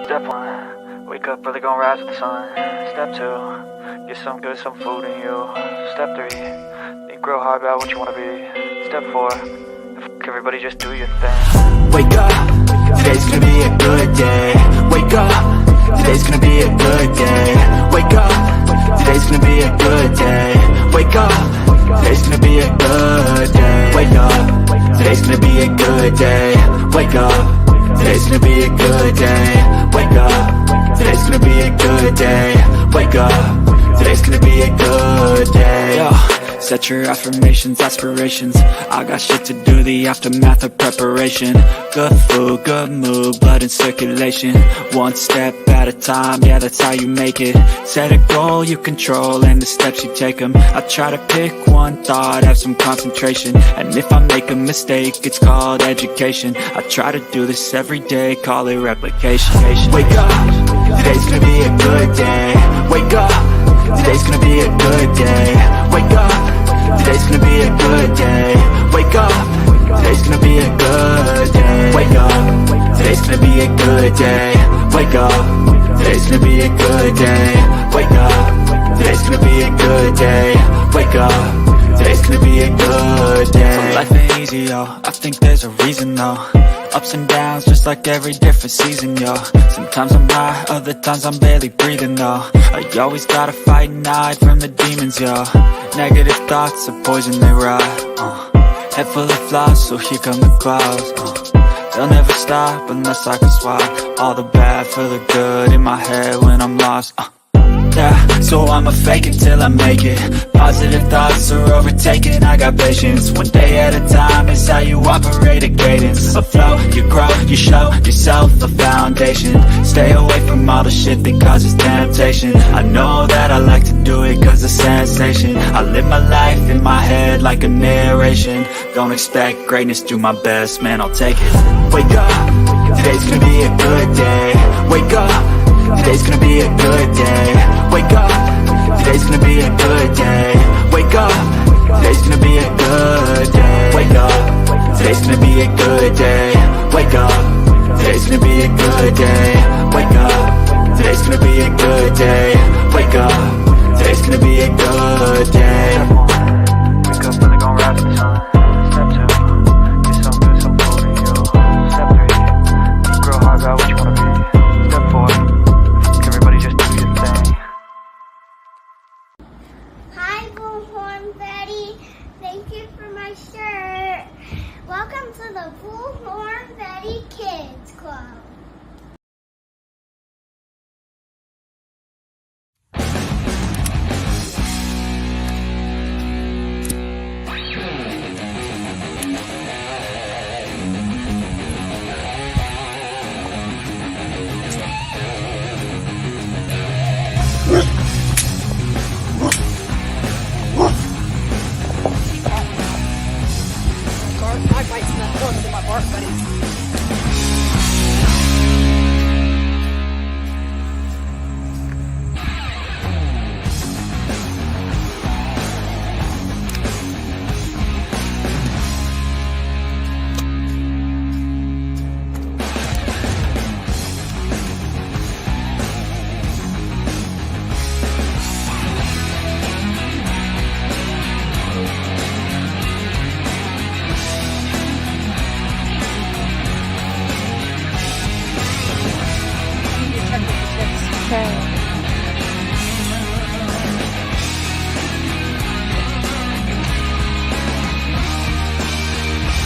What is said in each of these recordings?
Step 1, wake up, really gonna rise with the sun. Step 2, get some good, some food in you. Step 3, think real hard about what you wanna be. Step 4, everybody just do your thing. Wake up, today's gonna be a good day. Wake up, today's gonna be a good day. Wake up, today's gonna be a good day. Wake up, today's gonna be a good day. Wake up, today's gonna be a good day. Wake up, today's gonna be a good day. Wake up, today's gonna be a good day. Wake up, today's gonna be a good day. Yo, set your affirmations, aspirations. I got shit to do, the aftermath of preparation. Good food, good mood, blood in circulation. One step at a time, yeah, that's how you make it. Set a goal you control and the steps you take them. I try to pick one thought, have some concentration. And if I make a mistake, it's called education. I try to do this every day, call it replication. Wake up, today's gonna be a good day. Wake up, today's gonna be a good day. Wake up, today's gonna be a good day. Wake up, today's gonna be a good day. Wake up, today's gonna be a good day. Wake up, today's gonna be a good day. Wake up, today's gonna be a good day. Wake up, today's gonna be a good day. So life ain't easy, yo, I think there's a reason though. Ups and downs, just like every different season, yo. Sometimes I'm high, other times I'm barely breathing, though. I always gotta fight and hide from the demons, yo. Negative thoughts are poison, they rot. Head full of flies, so here come the clouds. They'll never stop unless I can swap all the bad for the good in my head when I'm lost. Yeah, so I'ma fake it till I make it. Positive thoughts are overtaken, I got patience. One day at a time is how you operate a cadence. A flow, you grow, you show yourself a foundation. Stay away from all the shit that causes temptation. I know that I like to do it cause it's sensation. I live my life in my head like a narration. Don't expect greatness, do my best, man, I'll take it. Wake up, today's gonna be a good day. Wake up, today's gonna be a good day. Wake up, today's gonna be a good day. Wake up, today's gonna be a good day. Wake up, today's gonna be a good day. Wake up, today's gonna be a good day. Wake up, today's gonna be a good day. Wake up, today's gonna be a good day. Wake up, really gonna rise with the sun. Step 2, get some good, some food in you. Step 3, think real hard about what you wanna be. Step 4, everybody just do your thing. Hi, Bullhorn Betty. Thank you for my shirt. Welcome to the Bullhorn Betty Kids Club.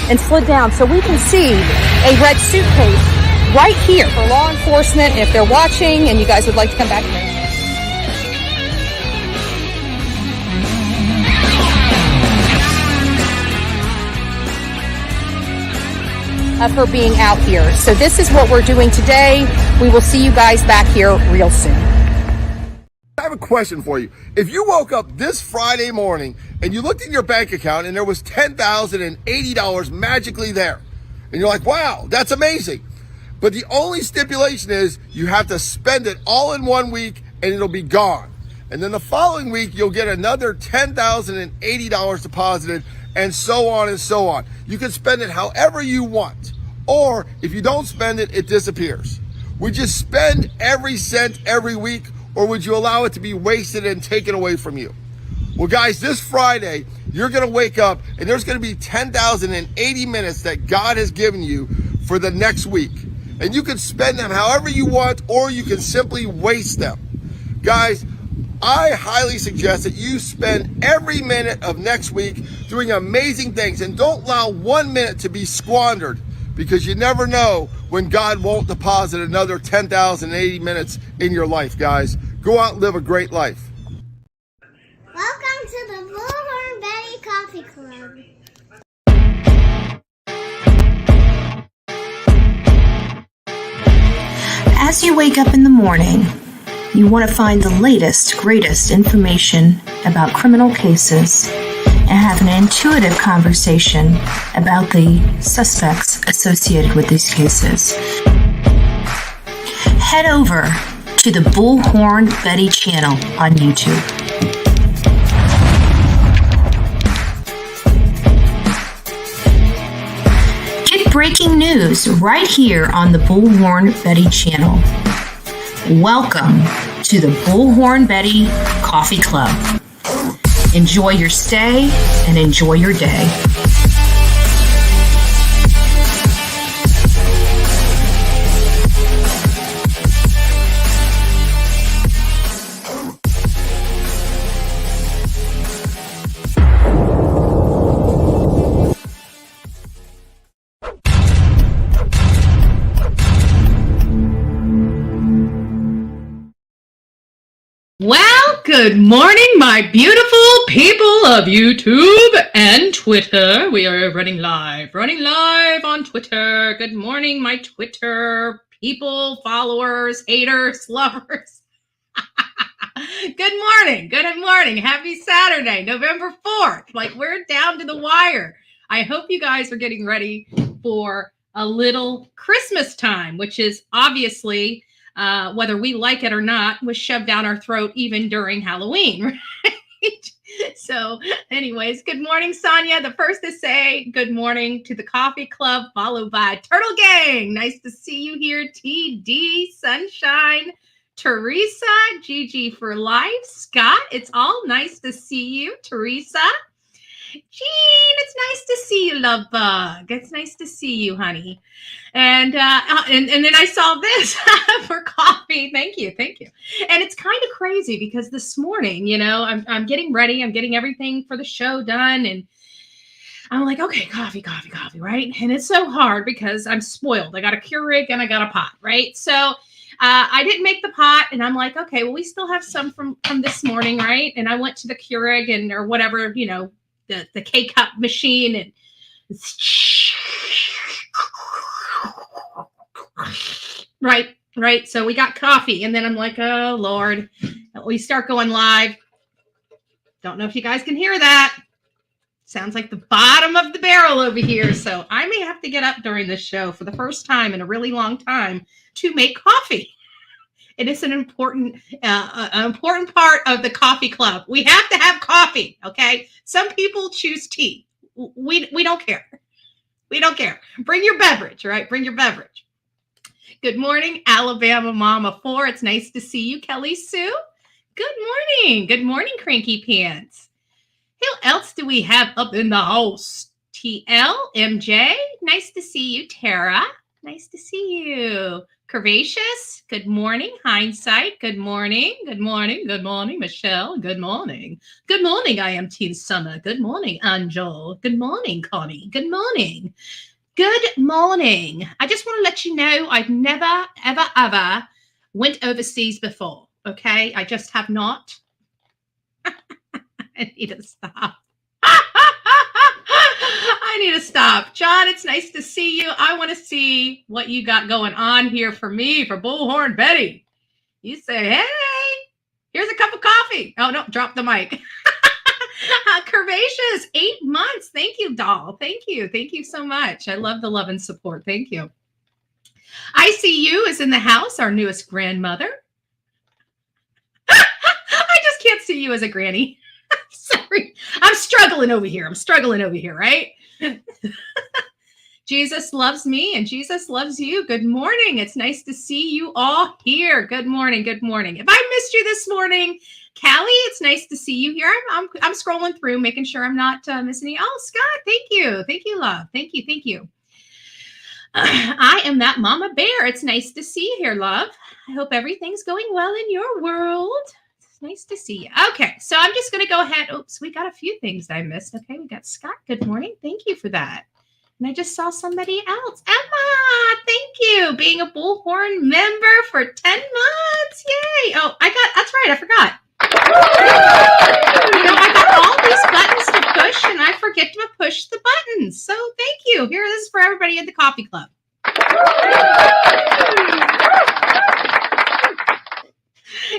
And slid down so we can see a red suitcase right here for law enforcement if they're watching and you guys would like to come back here. Of her being out here. So this is what we're doing today. We will see you guys back here real soon. I have a question for you. If you woke up this Friday morning and you looked in your bank account and there was $10,080 magically there, and you're like, wow, that's amazing. But the only stipulation is you have to spend it all in 1 week and it'll be gone. And then the following week, you'll get another $10,080 deposited, and so on and so on. You can spend it however you want. Or if you don't spend it, it disappears. Would you spend every cent every week, or would you allow it to be wasted and taken away from you? Well, guys, this Friday, you're going to wake up and there's going to be 10,080 minutes that God has given you for the next week. And you can spend them however you want, or you can simply waste them. Guys, I highly suggest that you spend every minute of next week doing amazing things, and don't allow 1 minute to be squandered, because you never know when God won't deposit another 10,080 minutes in your life, guys. Go out and live a great life. Welcome to the Bullhorn Betty Coffee Club. As you wake up in the morning, you want to find the latest, greatest information about criminal cases and have an intuitive conversation about the suspects associated with these cases. Head over to the Bullhorn Betty channel on YouTube. Get breaking news right here on the Bullhorn Betty channel. Welcome to the Bullhorn Betty Coffee Club. Enjoy your stay and enjoy your day. Well, good morning, my beautiful people of YouTube and Twitter. We are running live on Twitter. Good morning, my Twitter people, followers, haters, lovers. Good morning. Happy Saturday, November 4th. Like, we're down to the wire. I hope you guys are getting ready for a little Christmas time, which is obviously, whether we like it or not, was shoved down our throat even during Halloween, right? So anyways, good morning, Sonia. The first to say good morning to the Coffee Club, followed by Turtle Gang. Nice to see you here. TD, Sunshine, Teresa, Gigi for life, Scott. It's all nice to see you, Teresa. Jean, it's nice to see you, love bug. It's nice to see you, honey. And then I saw this for coffee. Thank you. And it's kind of crazy because this morning, I'm getting ready. I'm getting everything for the show done, and I'm like, okay, coffee, right? And it's so hard because I'm spoiled. I got a Keurig and I got a pot, right? So I didn't make the pot, and I'm like, okay, well, we still have some from this morning, right? And I went to the Keurig or whatever, the K-cup machine, and right. So we got coffee, and then I'm like, oh Lord, we start going live. Don't know if you guys can hear that. Sounds like the bottom of the barrel over here. So I may have to get up during this show for the first time in a really long time to make coffee. It is an important part of the coffee club. We have to have coffee, okay? Some people choose tea. We don't care. We don't care. Bring your beverage, right? Bring your beverage. Good morning, Alabama Mama 4. It's nice to see you, Kelly Sue. Good morning. Good morning, Cranky Pants. Who else do we have up in the house? TL, MJ. Nice to see you, Tara. Nice to see you. Curvaceous, good morning. Hindsight, good morning. Good morning. Good morning, Michelle. Good morning. Good morning, I am Teen Summer. Good morning, Angel. Good morning, Connie. Good morning. Good morning. I just want to let you know I've never, ever went overseas before, okay? I just have not. I need to stop. I need to stop. John, it's nice to see you. I want to see what you got going on here for me, for Bullhorn Betty. You say, hey, here's a cup of coffee. Oh, no, drop the mic. Curvaceous, 8 months. Thank you, doll. Thank you. Thank you so much. I love the love and support. Thank you. ICU is in the house, our newest grandmother. I just can't see you as a granny. Sorry. I'm struggling over here, right? Jesus loves me and Jesus loves you. Good morning. It's nice to see you all here. Good morning. Good morning. If I missed you this morning, Callie, it's nice to see you here. I'm scrolling through, making sure I'm not missing any. Oh, Scott, thank you. Thank you, love. Thank you. Thank you. I am that Mama Bear. It's nice to see you here, love. I hope everything's going well in your world. It's nice to see you. Okay, so I'm just going to go ahead. Oops, we got a few things I missed. Okay, we got Scott. Good morning. Thank you for that. And I just saw somebody else. Emma, thank you. Being a Bullhorn member for 10 months. Yay. Oh, that's right. I forgot. I got all these buttons to push and I forget to push the buttons. So thank you. Here, this is for everybody at the coffee club.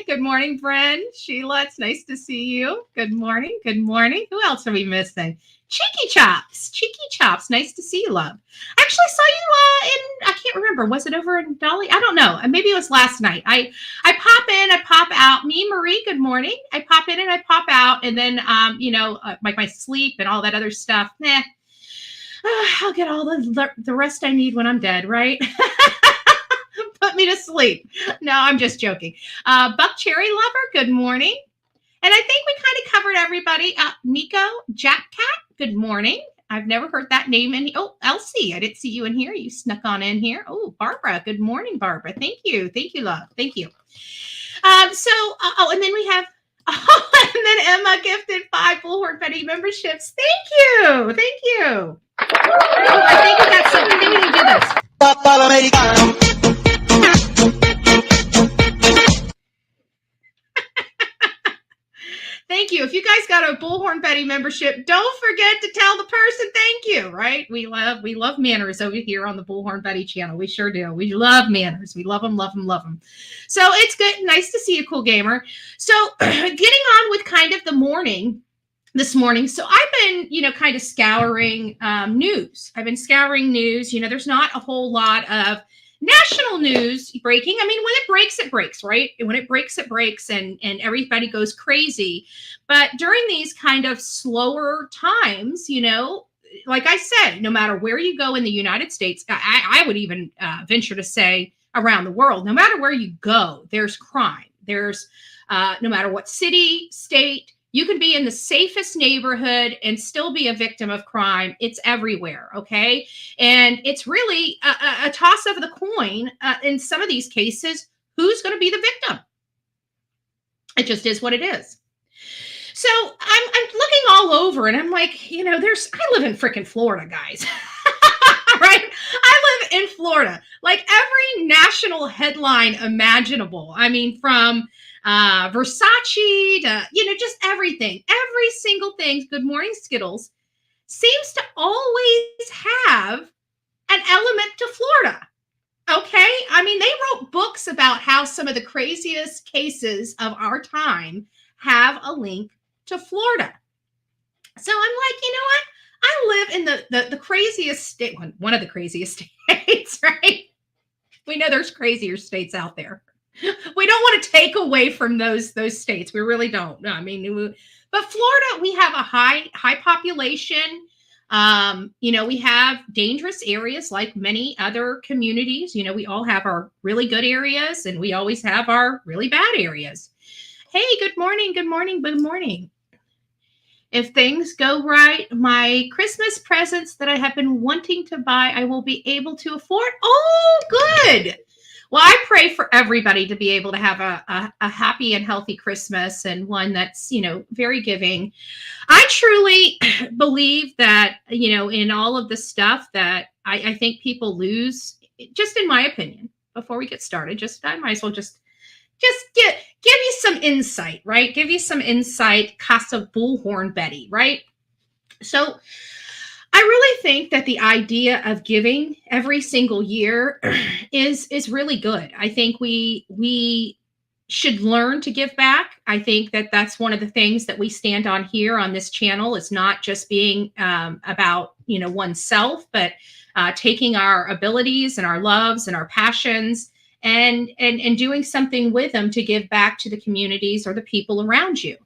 Good morning, Bren. Sheila, it's nice to see you. Good morning. Good morning. Who else are we missing? Cheeky Chops. Cheeky Chops. Nice to see you, love. I actually saw you I can't remember. Was it over in Dolly? I don't know. Maybe it was last night. I pop in, I pop out. Me, Marie, good morning. I pop in and I pop out. And then, like my sleep and all that other stuff. I'll get all the rest I need when I'm dead, right? Put me to sleep. No, I'm just joking. Buck Cherry Lover, good morning. And I think we kind of covered everybody. Nico, Jack Cat, good morning. I've never heard that name. Oh, Elsie, I didn't see you in here. You snuck on in here. Oh, Barbara, good morning, Barbara. Thank you. Thank you, love. Thank you. And then we have, and then Emma gifted 5 Bullhorn Betty memberships. Thank you. Thank you. I think we got something. I think we can do this. Thank you. If you guys got a Bullhorn Betty membership, don't forget to tell the person thank you, right? We love manners over here on the Bullhorn Betty channel. We sure do. We love manners. We love them, love them, love them. So it's good. Nice to see you, cool gamer. So getting on with kind of the morning this morning. So I've been, kind of scouring news. I've been scouring news. There's not a whole lot of national news breaking. I mean, when it breaks, right? When it breaks, and everybody goes crazy. But during these kind of slower times, like I said, no matter where you go in the United States, I would even venture to say around the world, no matter where you go, there's crime. There's no matter what city, state, you can be in the safest neighborhood and still be a victim of crime. It's everywhere, okay? And it's really a toss of the coin in some of these cases. Who's going to be the victim? It just is what it is. So I'm looking all over and I'm like, I live in freaking Florida, guys. Right? I live in Florida. Like every national headline imaginable. I mean, from Versace to, just everything. Every single thing, Good Morning Skittles, seems to always have an element to Florida. Okay? I mean, they wrote books about how some of the craziest cases of our time have a link to Florida. So I'm like, you know what? I live in the craziest state, one of the craziest states, right? We know there's crazier states out there. We don't want to take away from those states. We really don't. No, I mean, but Florida, we have a high population. We have dangerous areas like many other communities. We all have our really good areas and we always have our really bad areas. Hey, good morning. Good morning. Good morning. If things go right, my Christmas presents that I have been wanting to buy, I will be able to afford. Oh, good. Well, I pray for everybody to be able to have a happy and healthy Christmas and one that's, very giving. I truly believe that, in all of the stuff that I think people lose, just in my opinion, before we get started, I might as well just give you some insight, right? Give you some insight, Casa Bullhorn Betty, right? So I really think that the idea of giving every single year is really good. I think we should learn to give back. I think that that's one of the things that we stand on here on this channel. It's not just being about, oneself, but taking our abilities and our loves and our passions and doing something with them to give back to the communities or the people around you.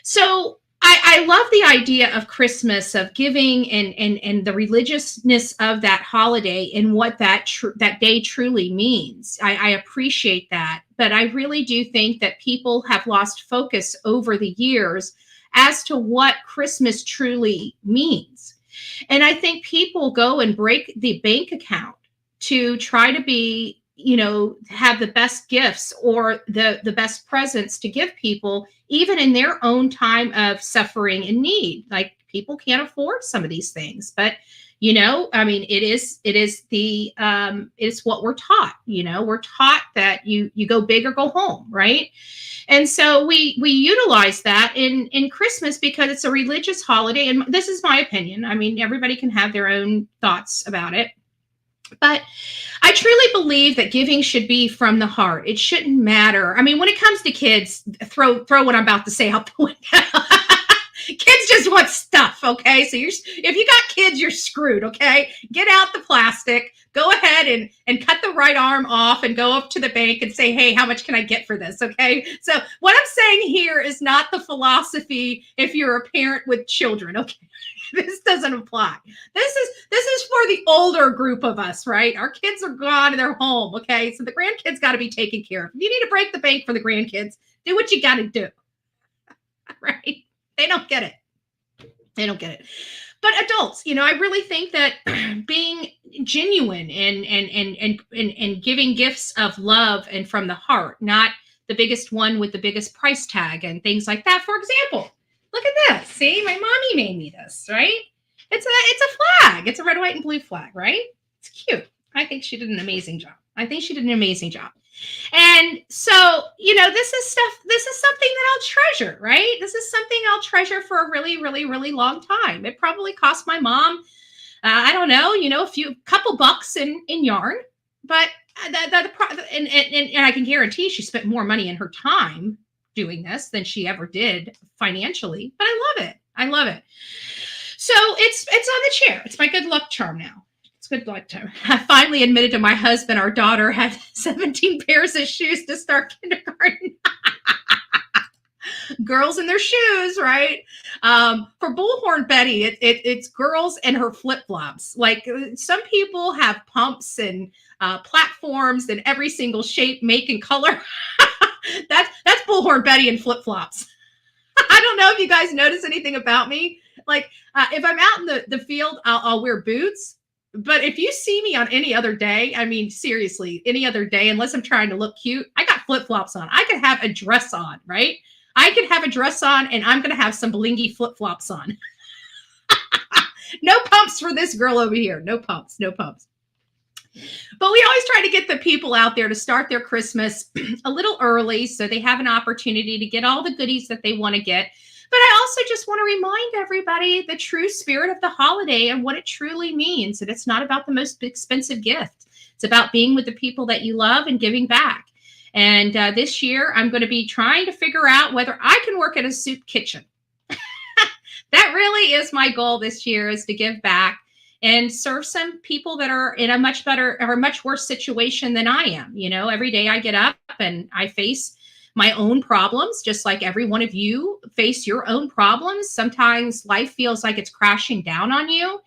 So I love the idea of Christmas, of giving, and the religiousness of that holiday and what that day truly means. I appreciate that, but I really do think that people have lost focus over the years as to what Christmas truly means. And I think people go and break the bank account to try to be, have the best gifts or the best presents to give people, even in their own time of suffering and need. Like, people can't afford some of these things, but it's what we're taught. We're taught that you go big or go home, right? And so we utilize that in Christmas because it's a religious holiday. And this is my opinion. I mean, everybody can have their own thoughts about it. But I truly believe that giving should be from the heart. It shouldn't matter. I mean, when it comes to kids, throw what I'm about to say out the window. Kids just want stuff, okay? So if you got kids, you're screwed, okay? Get out the plastic. Go ahead and cut the right arm off and go up to the bank and say, hey, how much can I get for this, okay? So what I'm saying here is not the philosophy if you're a parent with children, okay? This doesn't apply. This is for the older group of us, right? Our kids are gone and they're home, okay? So the grandkids got to be taken care of. If you need to break the bank for the grandkids, do what you got to do, right? They don't get it. They don't get it. But adults, I really think that being genuine and giving gifts of love and from the heart, not the biggest one with the biggest price tag and things like that. For example, look at this. See, my mommy made me this, right? It's a flag. It's a red, white, and blue flag, right? It's cute. I think she did an amazing job. And so, this is something that I'll treasure, right? This is something I'll treasure for a really, really, really long time. It probably cost my mom, I don't know, a couple bucks in yarn, but and I can guarantee she spent more money in her time doing this than she ever did financially, but I love it. So it's on the chair. It's my good luck charm now. Good luck to her. I finally admitted to my husband our daughter had 17 pairs of shoes to start kindergarten. Girls in their shoes, right? For Bullhorn Betty, it's girls and her flip-flops. Like, some people have pumps and platforms in every single shape, make, and color. That's Bullhorn Betty and flip-flops. I don't know if you guys notice anything about me. Like, if I'm out in the field, I'll wear boots. But if you see me on any other day, I mean, seriously, any other day, unless I'm trying to look cute, I got flip-flops on. I could have a dress on, right? I could have a dress on and I'm going to have some blingy flip-flops on. No pumps for this girl over here. No pumps. But we always try to get the people out there to start their Christmas a little early so they have an opportunity to get all the goodies that they want to get. But I also just want to remind everybody the true spirit of the holiday and what it truly means. And it's not about the most expensive gift. It's about being with the people that you love and giving back. And this year, I'm going to be trying to figure out whether I can work at a soup kitchen. That really is my goal this year, is to give back and serve some people that are in a much better or much worse situation than I am. Every day I get up and I face my own problems, just like every one of you face your own problems. Sometimes life feels like it's crashing down on you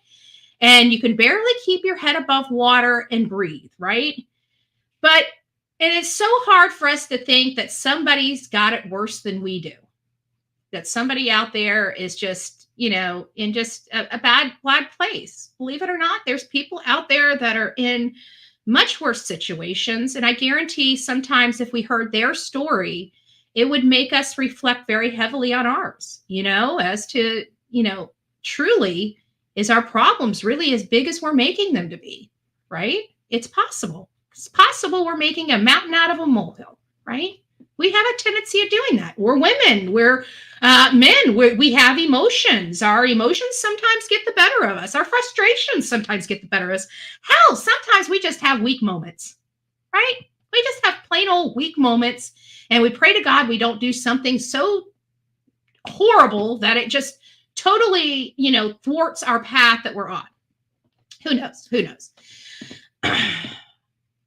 and you can barely keep your head above water and breathe, right? But it is so hard for us to think that somebody's got it worse than we do, that somebody out there is just, in just a bad place. Believe it or not, there's people out there that are in much worse situations. And I guarantee sometimes if we heard their story, it would make us reflect very heavily on ours, as to, truly, is our problems really as big as we're making them to be, right? It's possible. It's possible we're making a mountain out of a molehill, right? We have a tendency of doing that. We're women. We're men. We have emotions. Our emotions sometimes get the better of us. Our frustrations sometimes get the better of us. Hell, sometimes we just have weak moments, right? We just have plain old weak moments. And we pray to God we don't do something so horrible that it just totally, thwarts our path that we're on. Who knows?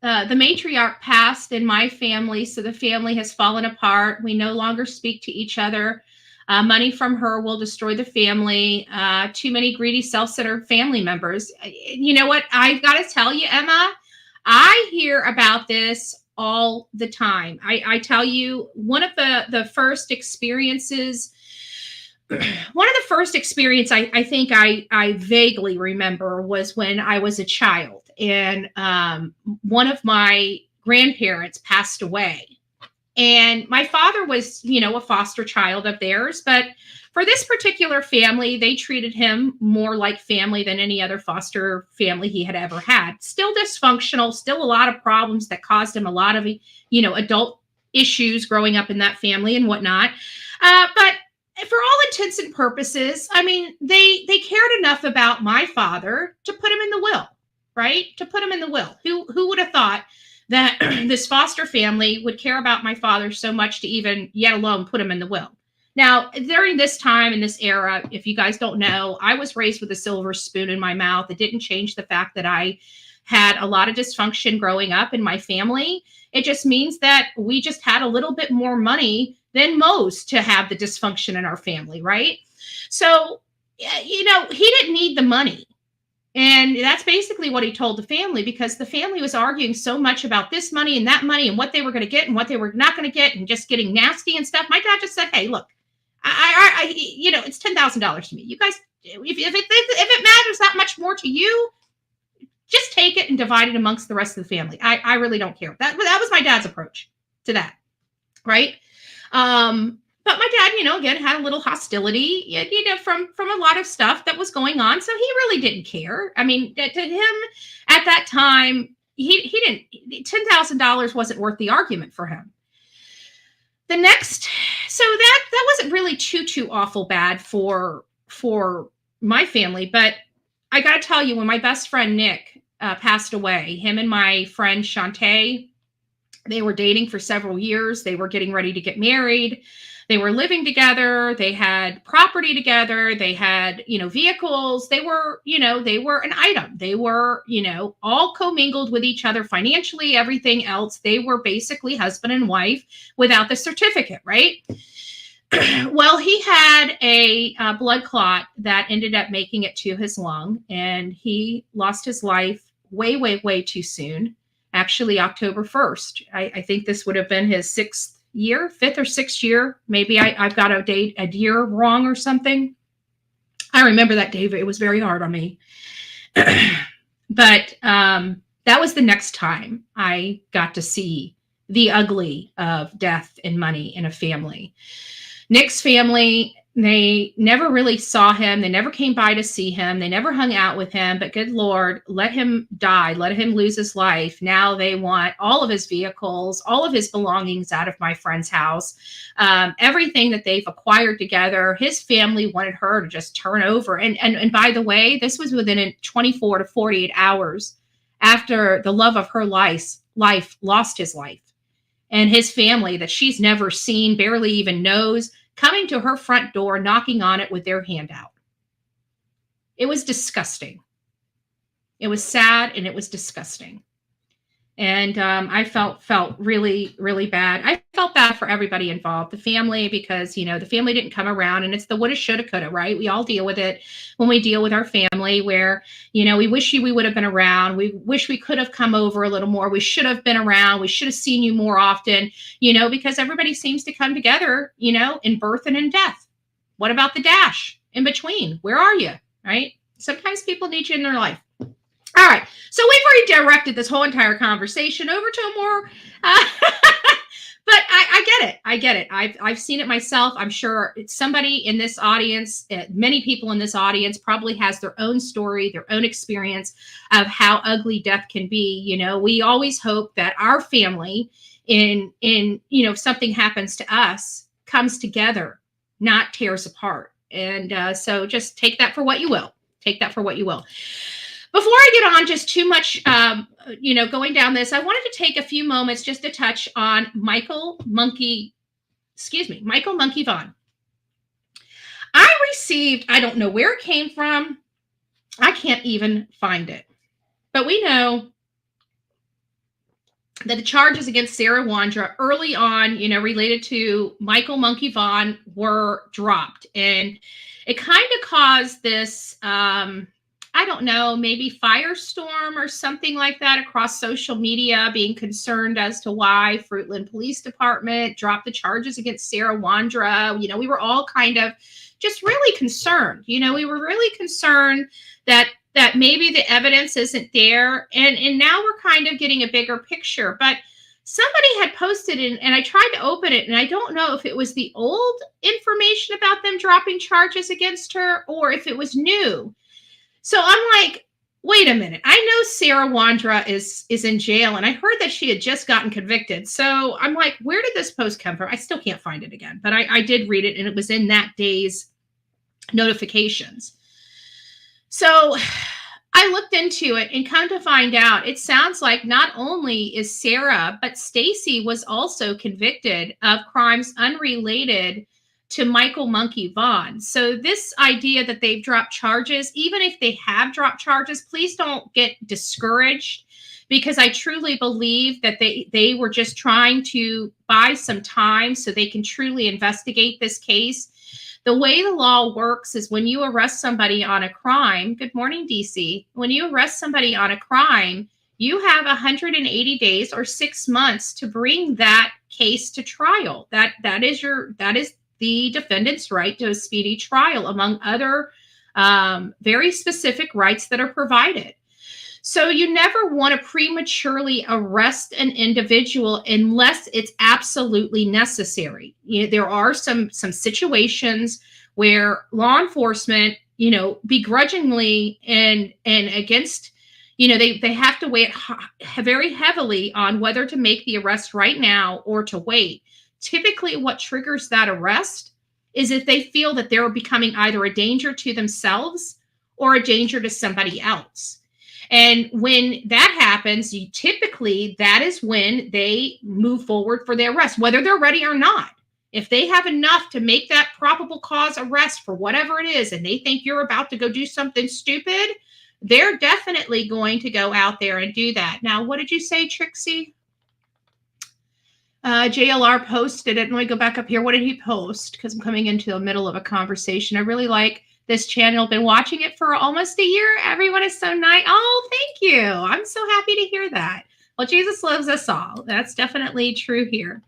The matriarch passed in my family, so the family has fallen apart. We no longer speak to each other. Money from her will destroy the family. Too many greedy, self-centered family members. You know what? I've got to tell you, Emma, I hear about this all the time. I tell you, one of the first experiences, I think I vaguely remember was when I was a child, and one of my grandparents passed away. And my father was, a foster child of theirs, but for this particular family, they treated him more like family than any other foster family he had ever had. Still dysfunctional, still a lot of problems that caused him a lot of, adult issues growing up in that family and whatnot. But for all intents and purposes, I mean, they cared enough about my father to put him in the will, right? To put him in the will. Who would have thought that this foster family would care about my father so much to even, yet alone, put him in the will? Now, during this time, in this era, if you guys don't know, I was raised with a silver spoon in my mouth. It didn't change the fact that I had a lot of dysfunction growing up in my family. It just means that we just had a little bit more money than most to have the dysfunction in our family, right? So, he didn't need the money. And that's basically what he told the family, because the family was arguing so much about this money and that money and what they were going to get and what they were not going to get, and just getting nasty and stuff. My dad just said, "Hey, look, it's $10,000 to me. You guys, if it matters that much more to you, just take it and divide it amongst the rest of the family. I really don't care." That was my dad's approach to that, right? But my dad, again, had a little hostility, from a lot of stuff that was going on. So he really didn't care. I mean, to him at that time, he didn't, $10,000 wasn't worth the argument for him. So that wasn't really too awful bad for my family. But I got to tell you, when my best friend Nick passed away, him and my friend Shantae, they were dating for several years. They were getting ready to get married. They were living together. They had property together. They had, vehicles. They were an item. They were, all commingled with each other financially, everything else. They were basically husband and wife without the certificate, right? Well, he had a blood clot that ended up making it to his lung, and he lost his life way, way, way too soon. Actually, October 1st. I think this would have been his fifth or sixth year. Maybe I've got a year wrong or something. I remember that day. It was very hard on me. But that was the next time I got to see the ugly of death and money in a family. Nick's family, they never really saw him. They never came by to see him. They never hung out with him. But good Lord, let him die. Let him lose his life. Now they want all of his vehicles, all of his belongings out of my friend's house. Everything that they've acquired together. His family wanted her to just turn over. And by the way, this was within 24 to 48 hours after the love of her life lost his life. And his family, that she's never seen, barely even knows, coming to her front door, knocking on it with their hand out. It was disgusting. It was sad, and it was disgusting. And I felt really, really bad. I felt bad for everybody involved, the family, because, the family didn't come around, and it's the woulda, shoulda, coulda, right? We all deal with it when we deal with our family, where, we wish we would have been around. We wish we could have come over a little more. We should have been around. We should have seen you more often, because everybody seems to come together, in birth and in death. What about the dash in between? Where are you, right? Sometimes people need you in their life. All right, so we've redirected this whole entire conversation over to a more, but I get it. I've seen it myself. I'm sure somebody in this audience, many people in this audience probably has their own story, their own experience of how ugly death can be. We always hope that our family, if something happens to us, comes together, not tears apart. And so just take that for what you will. Take that for what you will. Before I get on just too much, going down this, I wanted to take a few moments just to touch on Michael Monkey Vaughn. I received, I don't know where it came from. I can't even find it. But we know that the charges against Sarah Wandra early on, related to Michael Monkey Vaughn were dropped. And it kind of caused this, I don't know, maybe firestorm or something like that across social media, being concerned as to why Fruitland Police Department dropped the charges against Sarah Wandra. We were all kind of just really concerned. We were really concerned that maybe the evidence isn't there. And now we're kind of getting a bigger picture. But somebody had posted and I tried to open it, and I don't know if it was the old information about them dropping charges against her or if it was new. So I'm like, wait a minute. I know Sarah Wandra is in jail, and I heard that she had just gotten convicted. So I'm like, where did this post come from? I still can't find it again, but I did read it, and it was in that day's notifications. So I looked into it, and come to find out, it sounds like not only is Sarah, but Stacy was also convicted of crimes unrelated to Michael Monkey Vaughn. So this idea that they've dropped charges, even if they have dropped charges, please don't get discouraged, because I truly believe that they were just trying to buy some time so they can truly investigate this case. The way the law works is when you arrest somebody on a crime, good morning, DC, when you arrest somebody on a crime, you have 180 days or 6 months to bring that case to trial. That is the defendant's right to a speedy trial, among other very specific rights that are provided. So you never want to prematurely arrest an individual unless it's absolutely necessary. There are some situations where law enforcement, begrudgingly and against, they have to weigh it very heavily on whether to make the arrest right now or to wait. Typically, what triggers that arrest is if they feel that they're becoming either a danger to themselves or a danger to somebody else. And when that happens, typically that is when they move forward for their arrest, whether they're ready or not. If they have enough to make that probable cause arrest for whatever it is, and they think you're about to go do something stupid, they're definitely going to go out there and do that. Now, what did you say, Trixie? JLR posted it. Let me go back up here. What did he post? Because I'm coming into the middle of a conversation. I really like this channel. Been watching it for almost a year. Everyone is so nice. Oh, thank you. I'm so happy to hear that. Well, Jesus loves us all. That's definitely true here.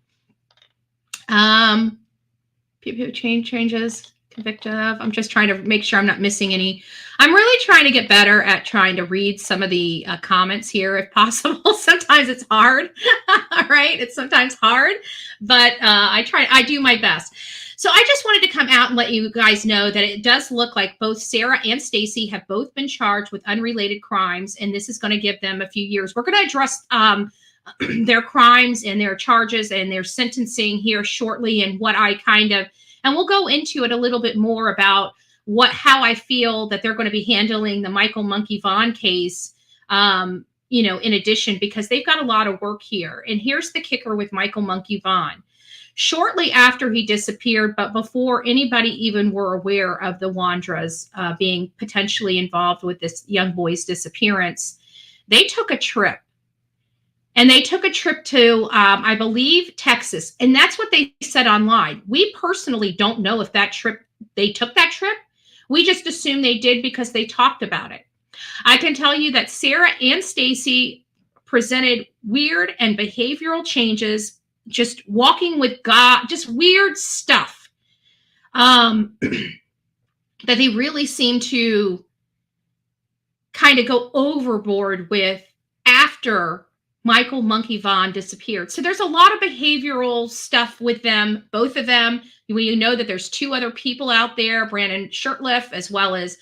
People changes convicted of. I'm just trying to make sure I'm not missing any. I'm really trying to get better at trying to read some of the comments here if possible. Sometimes it's hard. All right. It's sometimes hard, but I do my best. So I just wanted to come out and let you guys know that it does look like both Sarah and Stacy have both been charged with unrelated crimes, and this is going to give them a few years. We're going to address their crimes and their charges and their sentencing here shortly, and what I and we'll go into it a little bit more about how I feel that they're going to be handling the Michael Monkey Vaughn case, in addition, because they've got a lot of work here. And here's the kicker with Michael Monkey Vaughn. Shortly after he disappeared, but before anybody even were aware of the Wandras being potentially involved with this young boy's disappearance, they took a trip. And they took a trip to, I believe, Texas. And that's what they said online. We personally don't know if they took that trip. We just assume they did because they talked about it. I can tell you that Sarah and Stacy presented weird and behavioral changes, just walking with God, just weird stuff that they really seem to kind of go overboard with after Michael Monkey Vaughn disappeared. So there's a lot of behavioral stuff with them, both of them. We know that there's two other people out there, Brandon Shirtliff, as well as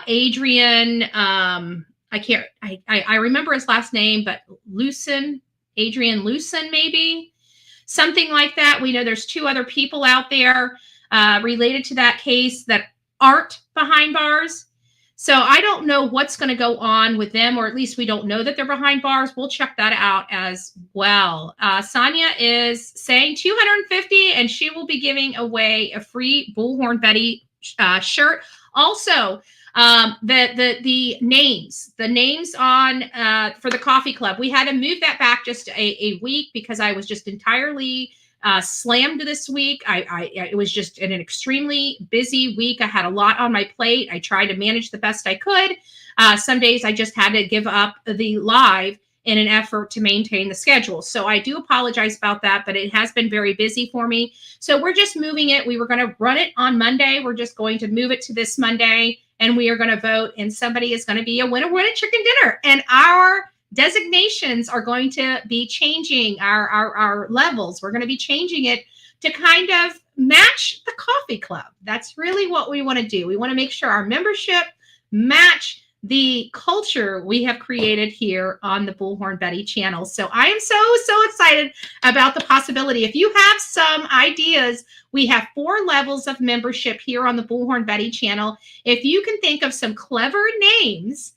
Adrian. I remember his last name, but Adrian Lucen, maybe something like that. We know there's two other people out there related to that case that aren't behind bars. So I don't know what's going to go on with them, or at least we don't know that they're behind bars. We'll check that out as well. Sonia is saying 250, and she will be giving away a free Bullhorn Betty shirt. Also, The names on for the coffee club, we had to move that back just a week because I was just entirely slammed this week. It was just an extremely busy week. I had a lot on my plate. I tried to manage the best I could. Some days I just had to give up the live in an effort to maintain the schedule. So I do apologize about that, but it has been very busy for me. So we're just moving it. We were going to run it on Monday. We're just going to move it to this Monday, and we are going to vote, and somebody is going to be a winner chicken dinner. And our designations are going to be changing our levels. We're going to be changing it to kind of match the coffee club. That's really what we want to do. We want to make sure our membership match the culture we have created here on the Bullhorn Betty channel. So I am so excited about the possibility. If you have some ideas, we have 4 levels of membership here on the Bullhorn Betty channel. If you can think of some clever names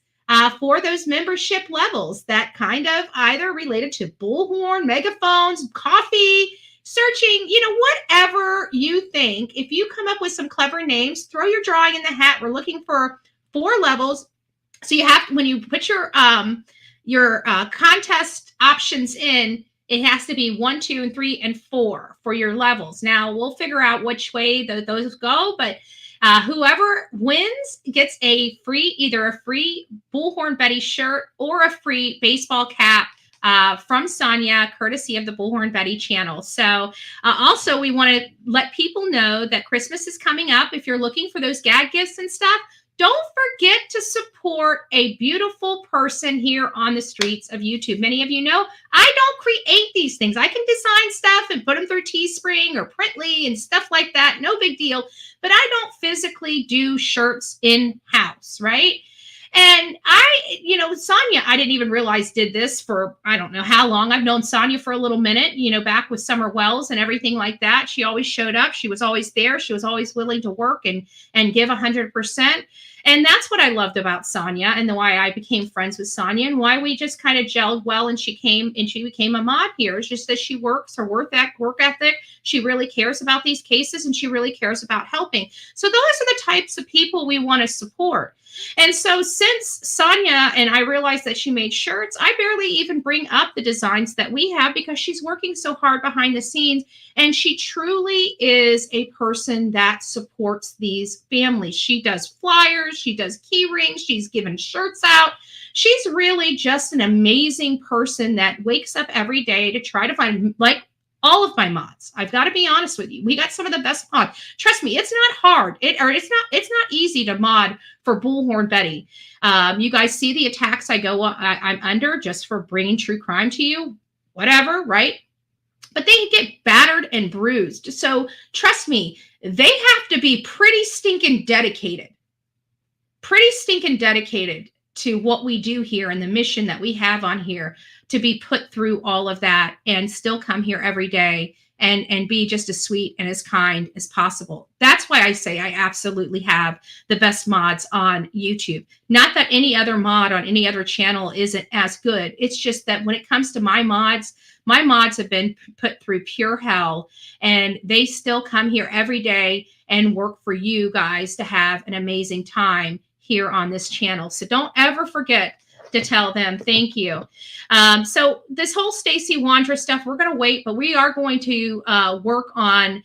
for those membership levels that kind of either related to bullhorn, megaphones, coffee, searching, whatever you think, if you come up with some clever names, throw your drawing in the hat. We're looking for 4 levels. So you have, when you put your contest options in, it has to be 1, 2, and 3, and 4 for your levels. Now we'll figure out which way those go, but whoever wins gets either a free Bullhorn Betty shirt or a free baseball cap from Sonia, courtesy of the Bullhorn Betty channel. So also we want to let people know that Christmas is coming up. If you're looking for those gag gifts and stuff, don't forget to support a beautiful person here on the streets of YouTube. Many of you know I don't create these things. I can design stuff and put them through Teespring or Printly and stuff like that. No big deal. But I don't physically do shirts in-house, right? And Sonia, I didn't even realize did this for, I don't know how long. I've known Sonia for a little minute, back with Summer Wells and everything like that. She always showed up. She was always there. She was always willing to work and give 100%. And that's what I loved about Sonia, and why I became friends with Sonia, and why we just kind of gelled well, and she became a mod here. It's just that she works her work ethic. She really cares about these cases, and she really cares about helping. So those are the types of people we want to support. And so since Sonia and I realized that she made shirts, I barely even bring up the designs that we have because she's working so hard behind the scenes. And she truly is a person that supports these families. She does flyers, she does key rings, she's given shirts out. She's really just an amazing person that wakes up every day to try to find, like all of my mods. I've got to be honest with you. We got some of the best mods. Trust me, it's not hard. It's not easy to mod for Bullhorn Betty. You guys see the attacks I'm under just for bringing true crime to you, whatever, right? But they get battered and bruised. So trust me, they have to be pretty stinking dedicated to what we do here and the mission that we have on here to be put through all of that and still come here every day and be just as sweet and as kind as possible. That's why I say I absolutely have the best mods on YouTube. Not that any other mod on any other channel isn't as good. It's just that when it comes to my mods have been put through pure hell, and they still come here every day and work for you guys to have an amazing time here on this channel. So don't ever forget to tell them thank you. So this whole Stacey Wandra stuff, we're going to wait, but we are going to work on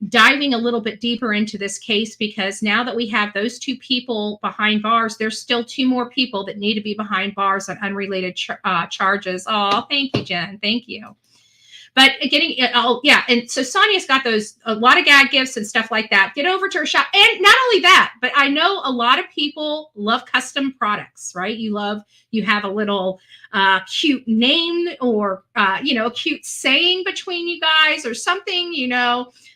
diving a little bit deeper into this case, because now that we have those 2 people behind bars, there's still 2 more people that need to be behind bars on unrelated charges. Oh, thank you, Jen. Thank you. But and so Sonia's got a lot of gag gifts and stuff like that. Get over to her shop. And not only that, but I know a lot of people love custom products, right? You have a little cute name or, a cute saying between you guys or something,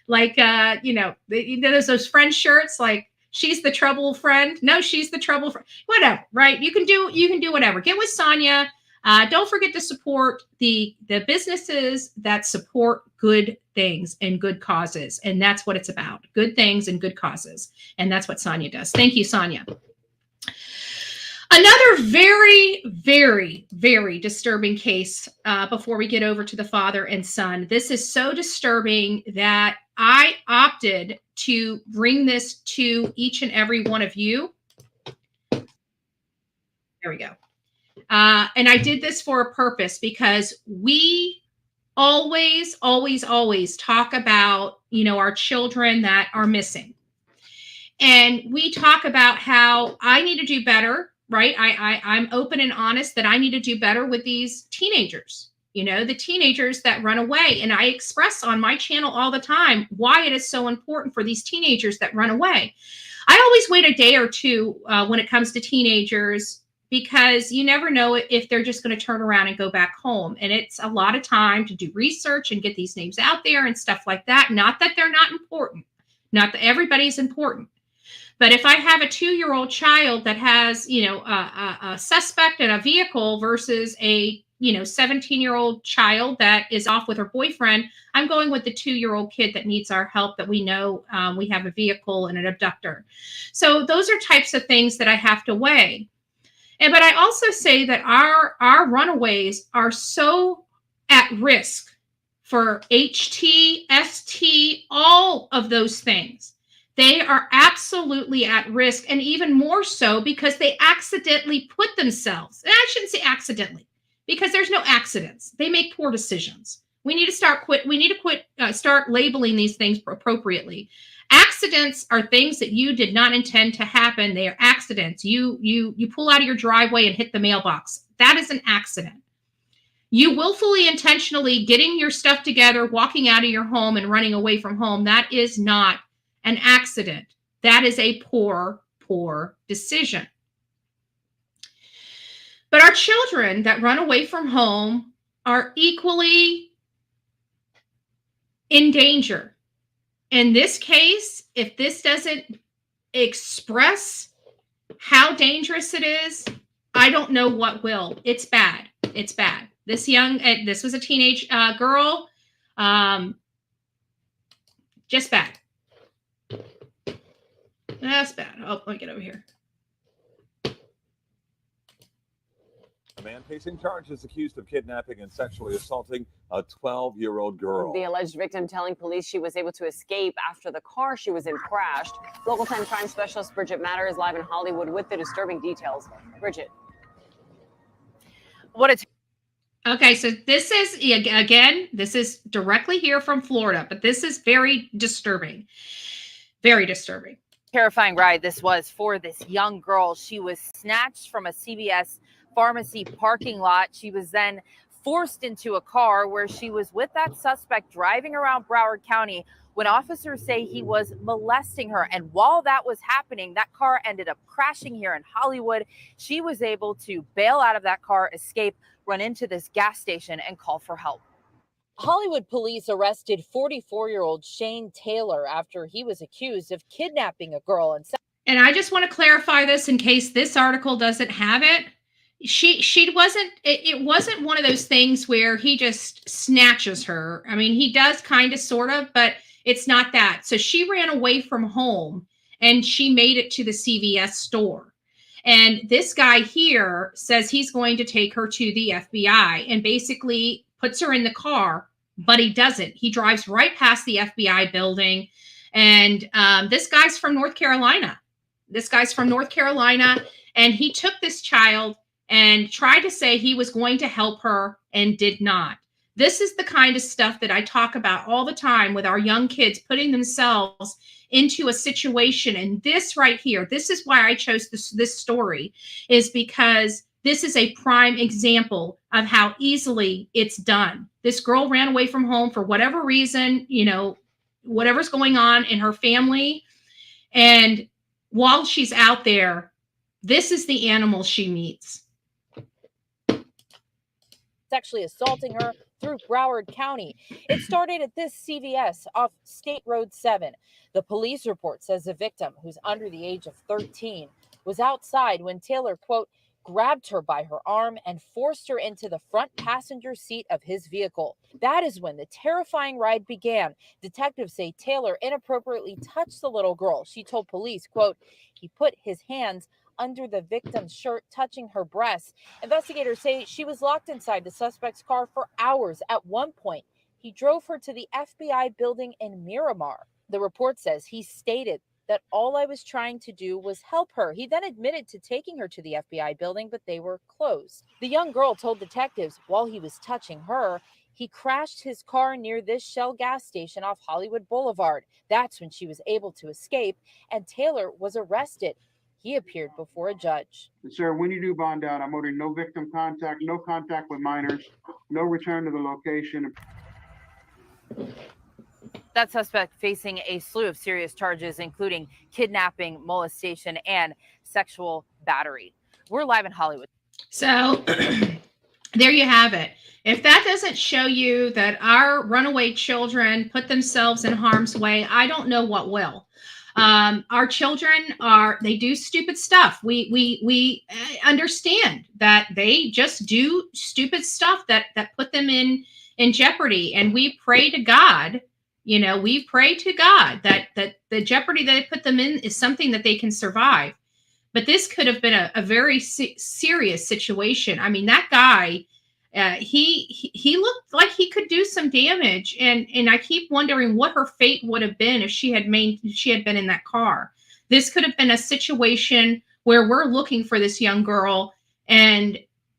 like, there's those friend shirts, like, she's the trouble friend. No, she's the trouble friend. Whatever, right? You can do whatever. Get with Sonia. Don't forget to support the businesses that support good things and good causes. And that's what it's about. Good things and good causes. And that's what Sonia does. Thank you, Sonia. Another very, very, very disturbing case before we get over to the father and son. This is so disturbing that I opted to bring this to each and every one of you There we go. And I did this for a purpose because we always talk about, our children that are missing. And we talk about how I need to do better, right? I'm open and honest that I need to do better with these teenagers, the teenagers that run away. And I express on my channel all the time why it is so important for these teenagers that run away. I always wait a day or two when it comes to teenagers, because you never know if they're just going to turn around and go back home. And it's a lot of time to do research and get these names out there and stuff like that. Not that they're not important. Not that everybody's important. But if I have a 2-year-old child that has, a suspect in a vehicle versus a, 17-year-old child that is off with her boyfriend, I'm going with the 2-year-old kid that needs our help, that we know we have a vehicle and an abductor. So those are types of things that I have to weigh. But I also say that our runaways are so at risk for HT, ST, all of those things. They are absolutely at risk, and even more so because they accidentally put themselves, and I shouldn't say accidentally, because there's no accidents. They make poor decisions. We need to start labeling these things appropriately. Accidents are things that you did not intend to happen. They are accidents. You pull out of your driveway and hit the mailbox. That is an accident. You willfully, intentionally getting your stuff together, walking out of your home and running away from home, that is not an accident. That is a poor decision. But our children that run away from home are equally in danger. In this case, if this doesn't express how dangerous it is, I don't know what will. It's bad. It's bad. This was a teenage girl. Just bad. That's bad. Oh, let me get over here. A man facing charges accused of kidnapping and sexually assaulting a 12-year-old girl. The alleged victim telling police she was able to escape after the car she was in crashed. Local 10 crime specialist Bridget Matter is live in Hollywood with the disturbing details. Bridget. Okay, so this is, again, this is directly here from Florida, but this is very disturbing. Very disturbing. Terrifying ride this was for this young girl. She was snatched from a CVS pharmacy parking lot. She was then forced into a car where she was with that suspect driving around Broward County when officers say he was molesting her. And while that was happening, that car ended up crashing here in Hollywood. She was able to bail out of that car, escape, run into this gas station and call for help. Hollywood police arrested 44-year-old Shane Taylor after he was accused of kidnapping a girl. And I just want to clarify this in case this article doesn't have it. It wasn't one of those things where he just snatches her. I mean, he does kind of, sort of, but it's not that. So she ran away from home and she made it to the CVS store. And this guy here says he's going to take her to the FBI and basically puts her in the car, but he doesn't. He drives right past the FBI building. And this guy's from North Carolina. And he took this child and tried to say he was going to help her and did not. This is the kind of stuff that I talk about all the time with our young kids, putting themselves into a situation. And this right here, this is why I chose this story, is because this is a prime example of how easily it's done. This girl ran away from home for whatever reason, whatever's going on in her family. And while she's out there, this is the animal she meets. Sexually assaulting her through Broward County. It started at this CVS off State Road 7. The police report says the victim, who's under the age of 13, was outside when Taylor, quote, grabbed her by her arm and forced her into the front passenger seat of his vehicle. That is when the terrifying ride began. Detectives say Taylor inappropriately touched the little girl. She told police, quote, he put his hands under the victim's shirt, touching her breasts. Investigators say she was locked inside the suspect's car for hours. At one point, he drove her to the FBI building in Miramar. The report says he stated that all I was trying to do was help her. He then admitted to taking her to the FBI building, but they were closed. The young girl told detectives while he was touching her, he crashed his car near this Shell gas station off Hollywood Boulevard. That's when she was able to escape, and Taylor was arrested. He appeared before a judge. Sir, when you do bond out, I'm ordering no victim contact, no contact with minors, no return to the location. That suspect facing a slew of serious charges, including kidnapping, molestation, and sexual battery. We're live in Hollywood. So there you have it. If that doesn't show you that our runaway children put themselves in harm's way, I don't know what will. Our children they do stupid stuff. We understand that they just do stupid stuff that put them in jeopardy. And we pray to God, we pray to God that the jeopardy that they put them in is something that they can survive. But this could have been a very serious situation. I mean, that guy, he looked like he could do some damage, and I keep wondering what her fate would have been if she had been in that car. This could have been a situation where we're looking for this young girl, and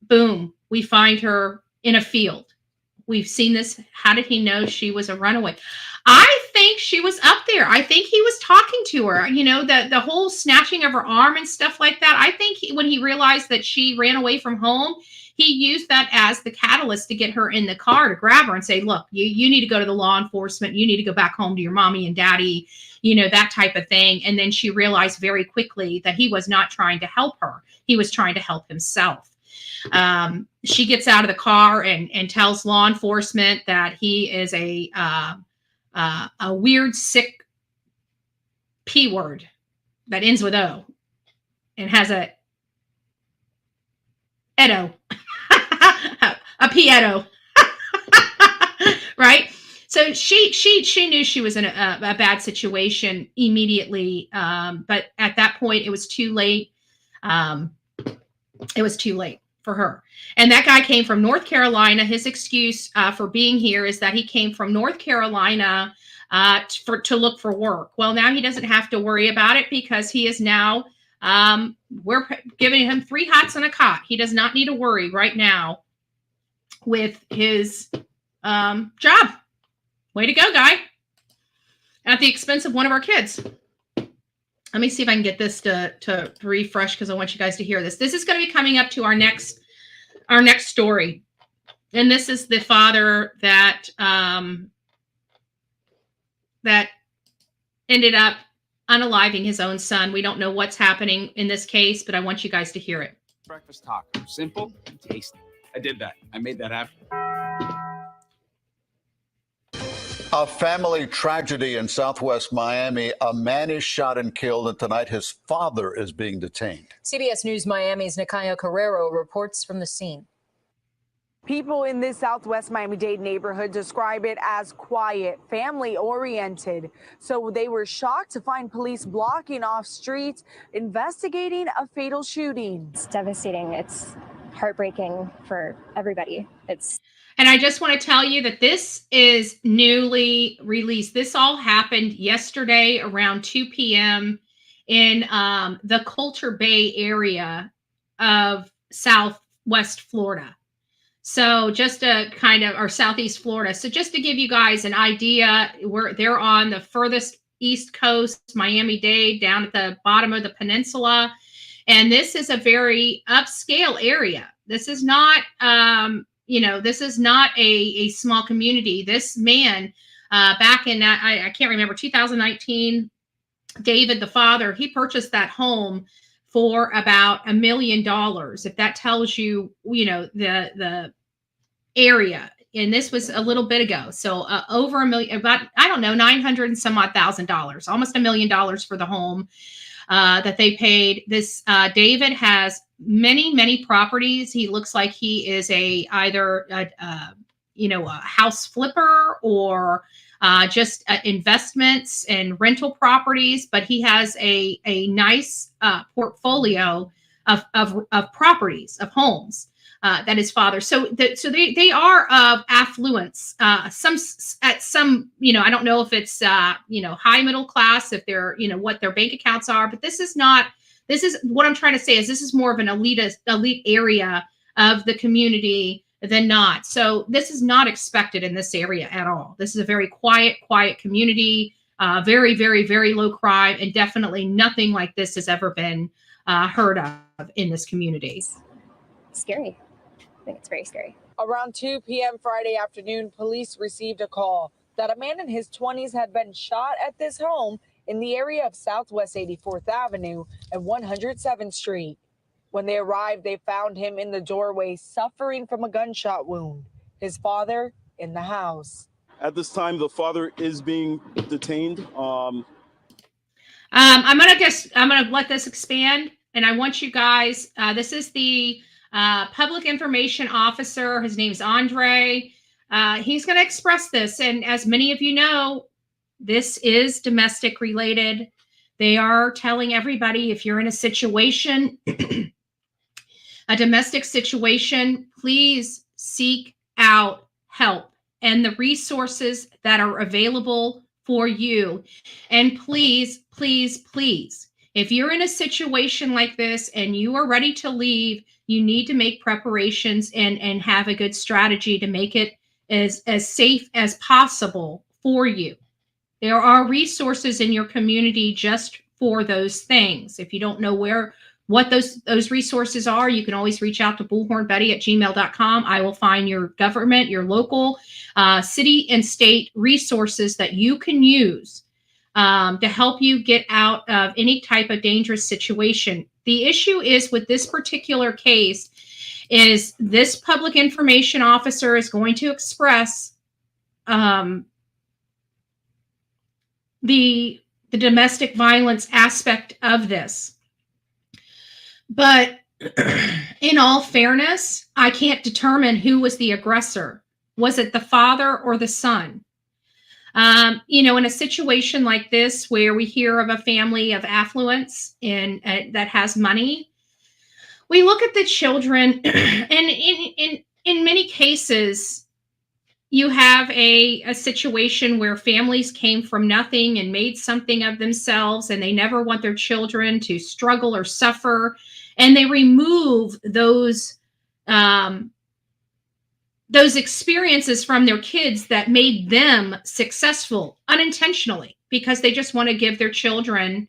boom, we find her in a field. We've seen this. How did he know she was a runaway? I think she was up there. I think he was talking to her. The whole snatching of her arm and stuff like that. I think when he realized that she ran away from home, he used that as the catalyst to get her in the car, to grab her and say, look, you need to go to the law enforcement. You need to go back home to your mommy and daddy, that type of thing. And then she realized very quickly that he was not trying to help her. He was trying to help himself. She gets out of the car and tells law enforcement that he is a weird, sick P word that ends with O and has a edo, a Pieto, right? So she knew she was in a bad situation immediately, but at that point it was too late. It was too late for her. And that guy came from North Carolina. His excuse for being here is that he came from North Carolina to look for work. Well, now he doesn't have to worry about it because he is now, we're giving him 3 hots and a cot. He does not need to worry right now with his job. Way to go, guy. At the expense of one of our kids. Let me see if I can get this to refresh because I want you guys to hear this. This is going to be coming up to our next story. And this is the father that that ended up unaliving his own son. We don't know what's happening in this case, but I want you guys to hear it. Breakfast taco, simple and tasty. I did that. I made that happen. A family tragedy in southwest Miami. A man is shot and killed, and tonight his father is being detained. CBS News Miami's Nakaya Carrero reports from the scene. People in this southwest Miami-Dade neighborhood describe it as quiet, family-oriented. So they were shocked to find police blocking off streets, investigating a fatal shooting. It's devastating. It's heartbreaking for everybody. And I just want to tell you that this is newly released. This all happened yesterday around 2 p.m. in the Cutler Bay area of southwest Florida. So just to or southeast Florida. So just to give you guys an idea, they're on the furthest east coast, Miami-Dade, down at the bottom of the peninsula. And this is a very upscale area. This is not, this is not a small community. This man, back in, I can't remember, 2019, David, the father, he purchased that home for about $1 million. If that tells you, the area. And this was a little bit ago. So over $1 million, about, I don't know, 900 and some odd $1,000, almost $1 million for the home that they paid. This David has many properties. He looks like he is either a house flipper or just investments and rental properties, but he has a nice portfolio of properties, of homes. that his father. So they are of affluence. Some at some, I don't know if it's high middle class, if they're what their bank accounts are, but this is not. This is what I'm trying to say is this is more of an elite area of the community than not. So this is not expected in this area at all. This is a very quiet community, very, very, very low crime, and definitely nothing like this has ever been heard of in this community. Scary. I think it's very scary. Around 2 p.m. Friday afternoon, police received a call that a man in his 20s had been shot at this home in the area of Southwest 84th Avenue and 107th Street. When they arrived, they found him in the doorway suffering from a gunshot wound. His father in the house. At this time, the father is being detained. I'm gonna let this expand, and I want you guys. This is the public information officer. His name's Andre. He's gonna express this, and as many of you know, this is domestic related. They are telling everybody if you're in a situation, a domestic situation, please seek out help and the resources that are available for you. And please, please, please, if you're in a situation like this and you are ready to leave, you need to make preparations and have a good strategy to make it as safe as possible for you. There are resources in your community just for those things. If you don't know what those resources are, you can always reach out to bullhornbetty@gmail.com. I will find your government, your local city and state resources that you can use to help you get out of any type of dangerous situation. The issue is with this particular case is this public information officer is going to express the domestic violence aspect of this. But in all fairness, I can't determine who was the aggressor. Was it the father or the son? In a situation like this where we hear of a family of affluence and that has money, we look at the children, and in many cases, you have a situation where families came from nothing and made something of themselves, and they never want their children to struggle or suffer, and they remove those experiences from their kids that made them successful unintentionally because they just want to give their children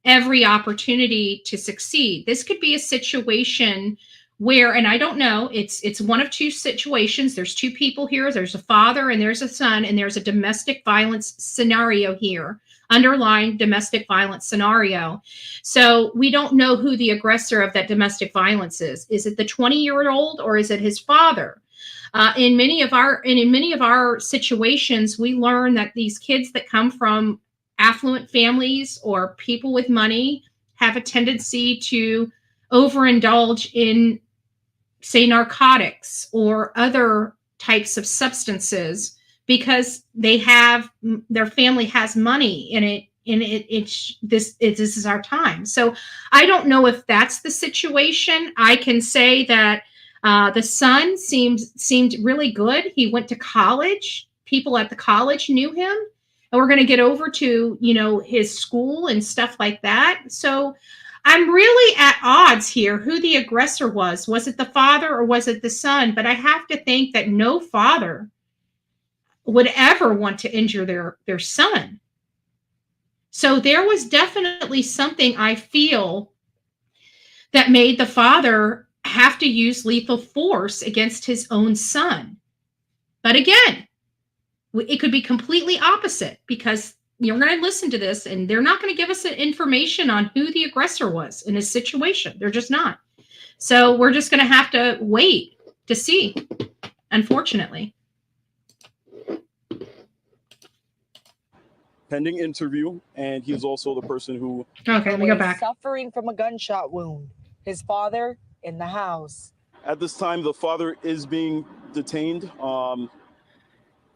every opportunity to succeed. This could be a situation where, and I don't know, it's one of two situations. There's two people here. There's a father and there's a son, and there's a domestic violence scenario here, underlying domestic violence scenario. So we don't know who the aggressor of that domestic violence is. Is it the 20-year-old or is it his father? In many of our situations, we learn that these kids that come from affluent families or people with money have a tendency to overindulge in, say, narcotics or other types of substances because their family has money in it. This is our time. So I don't know if that's the situation. I can say that the son seemed really good. He went to college. People at the college knew him, and we're going to get over to his school and stuff like that. So I'm really at odds here who the aggressor was. Was it the father or was it the son? But I have to think that no father would ever want to injure their son. So there was definitely something, I feel, that made the father have to use lethal force against his own son. But again, it could be completely opposite because you're going to listen to this and they're not going to give us information on who the aggressor was in this situation. They're just not. So we're just going to have to wait to see, unfortunately. Pending interview, and he is also the person who... Okay, let me go back. Suffering from a gunshot wound. His father in the house. At this time, the father is being detained,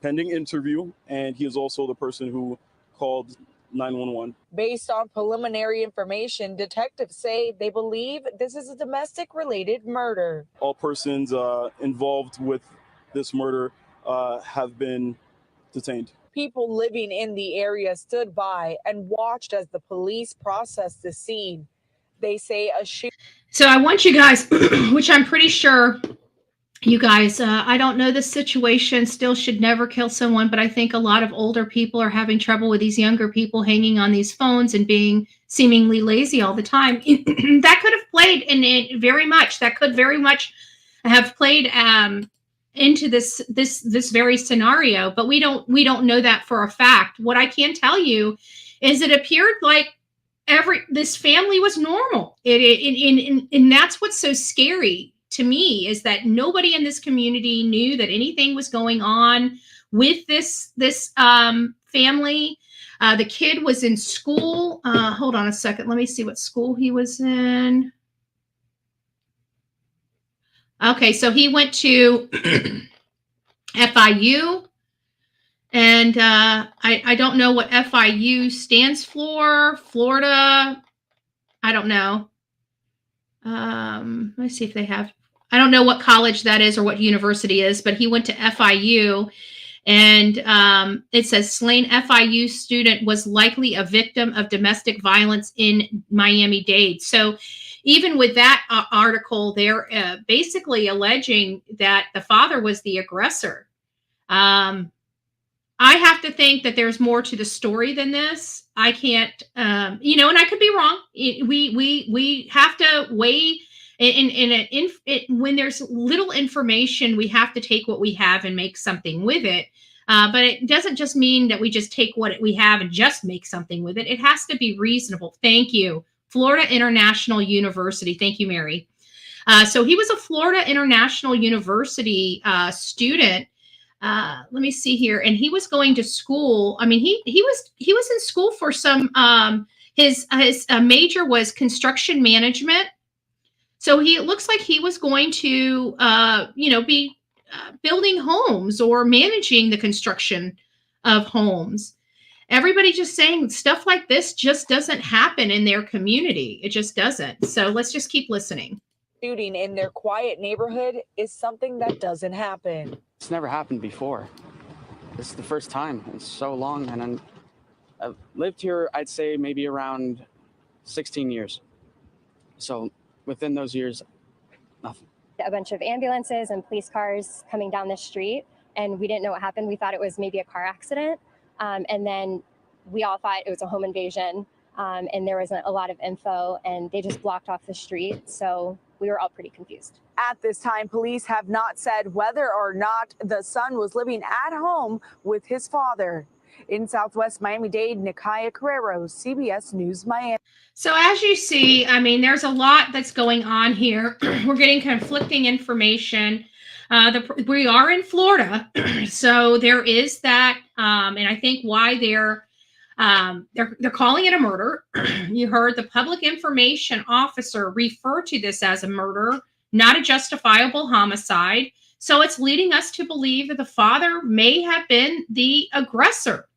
pending interview, and he is also the person who called 911. Based on preliminary information, detectives say they believe this is a domestic-related murder. All persons involved with this murder have been detained. People living in the area stood by and watched as the police processed the scene. They say a shooting. So I want you guys, which I'm pretty sure you guys, I don't know the situation, still should never kill someone, but I think a lot of older people are having trouble with these younger people hanging on these phones and being seemingly lazy all the time. That could have played in it very much. That could very much have played into this very scenario, but we don't know that for a fact. What I can tell you is it appeared like this family was normal. And that's what's so scary to me, is that nobody in this community knew that anything was going on with this family. The kid was in school. Hold on a second. Let me see what school he was in. Okay, so he went to FIU. And I don't know what FIU stands for. Florida. I don't know. Let me see if they have. I don't know what college that is or what university is, but he went to FIU, and it says slain FIU student was likely a victim of domestic violence in Miami-Dade. So even with that article, they're basically alleging that the father was the aggressor. I have to think that there's more to the story than this. I can't, and I could be wrong. We have to weigh when there's little information, we have to take what we have and make something with it. But it doesn't just mean that we just take what we have and just make something with it. It has to be reasonable. Thank you. Florida International University. Thank you, Mary. So he was a Florida International University student. Let me see here. And he was going to school. I mean, he was in school for some, his major was construction management. So it looks like he was going to, be building homes or managing the construction of homes. Everybody just saying stuff like this just doesn't happen in their community. It just doesn't. So let's just keep listening. Shooting in their quiet neighborhood is something that doesn't happen. It's never happened before. This is the first time in so long, and I've lived here, I'd say maybe around 16 years. So within those years, nothing. A bunch of ambulances and police cars coming down the street, and we didn't know what happened. We thought it was maybe a car accident, and then we all thought it was a home invasion, and there wasn't a lot of info, and they just blocked off the street. So we were all pretty confused. At this time, police have not said whether or not the son was living at home with his father. In Southwest Miami-Dade, Nikaya Carrero, CBS News, Miami. So as you see, I mean, there's a lot that's going on here. We're getting conflicting information. We are in Florida, so there is that, and I think why they're calling it a murder. You heard the public information officer refer to this as a murder, not a justifiable homicide. So it's leading us to believe that the father may have been the aggressor.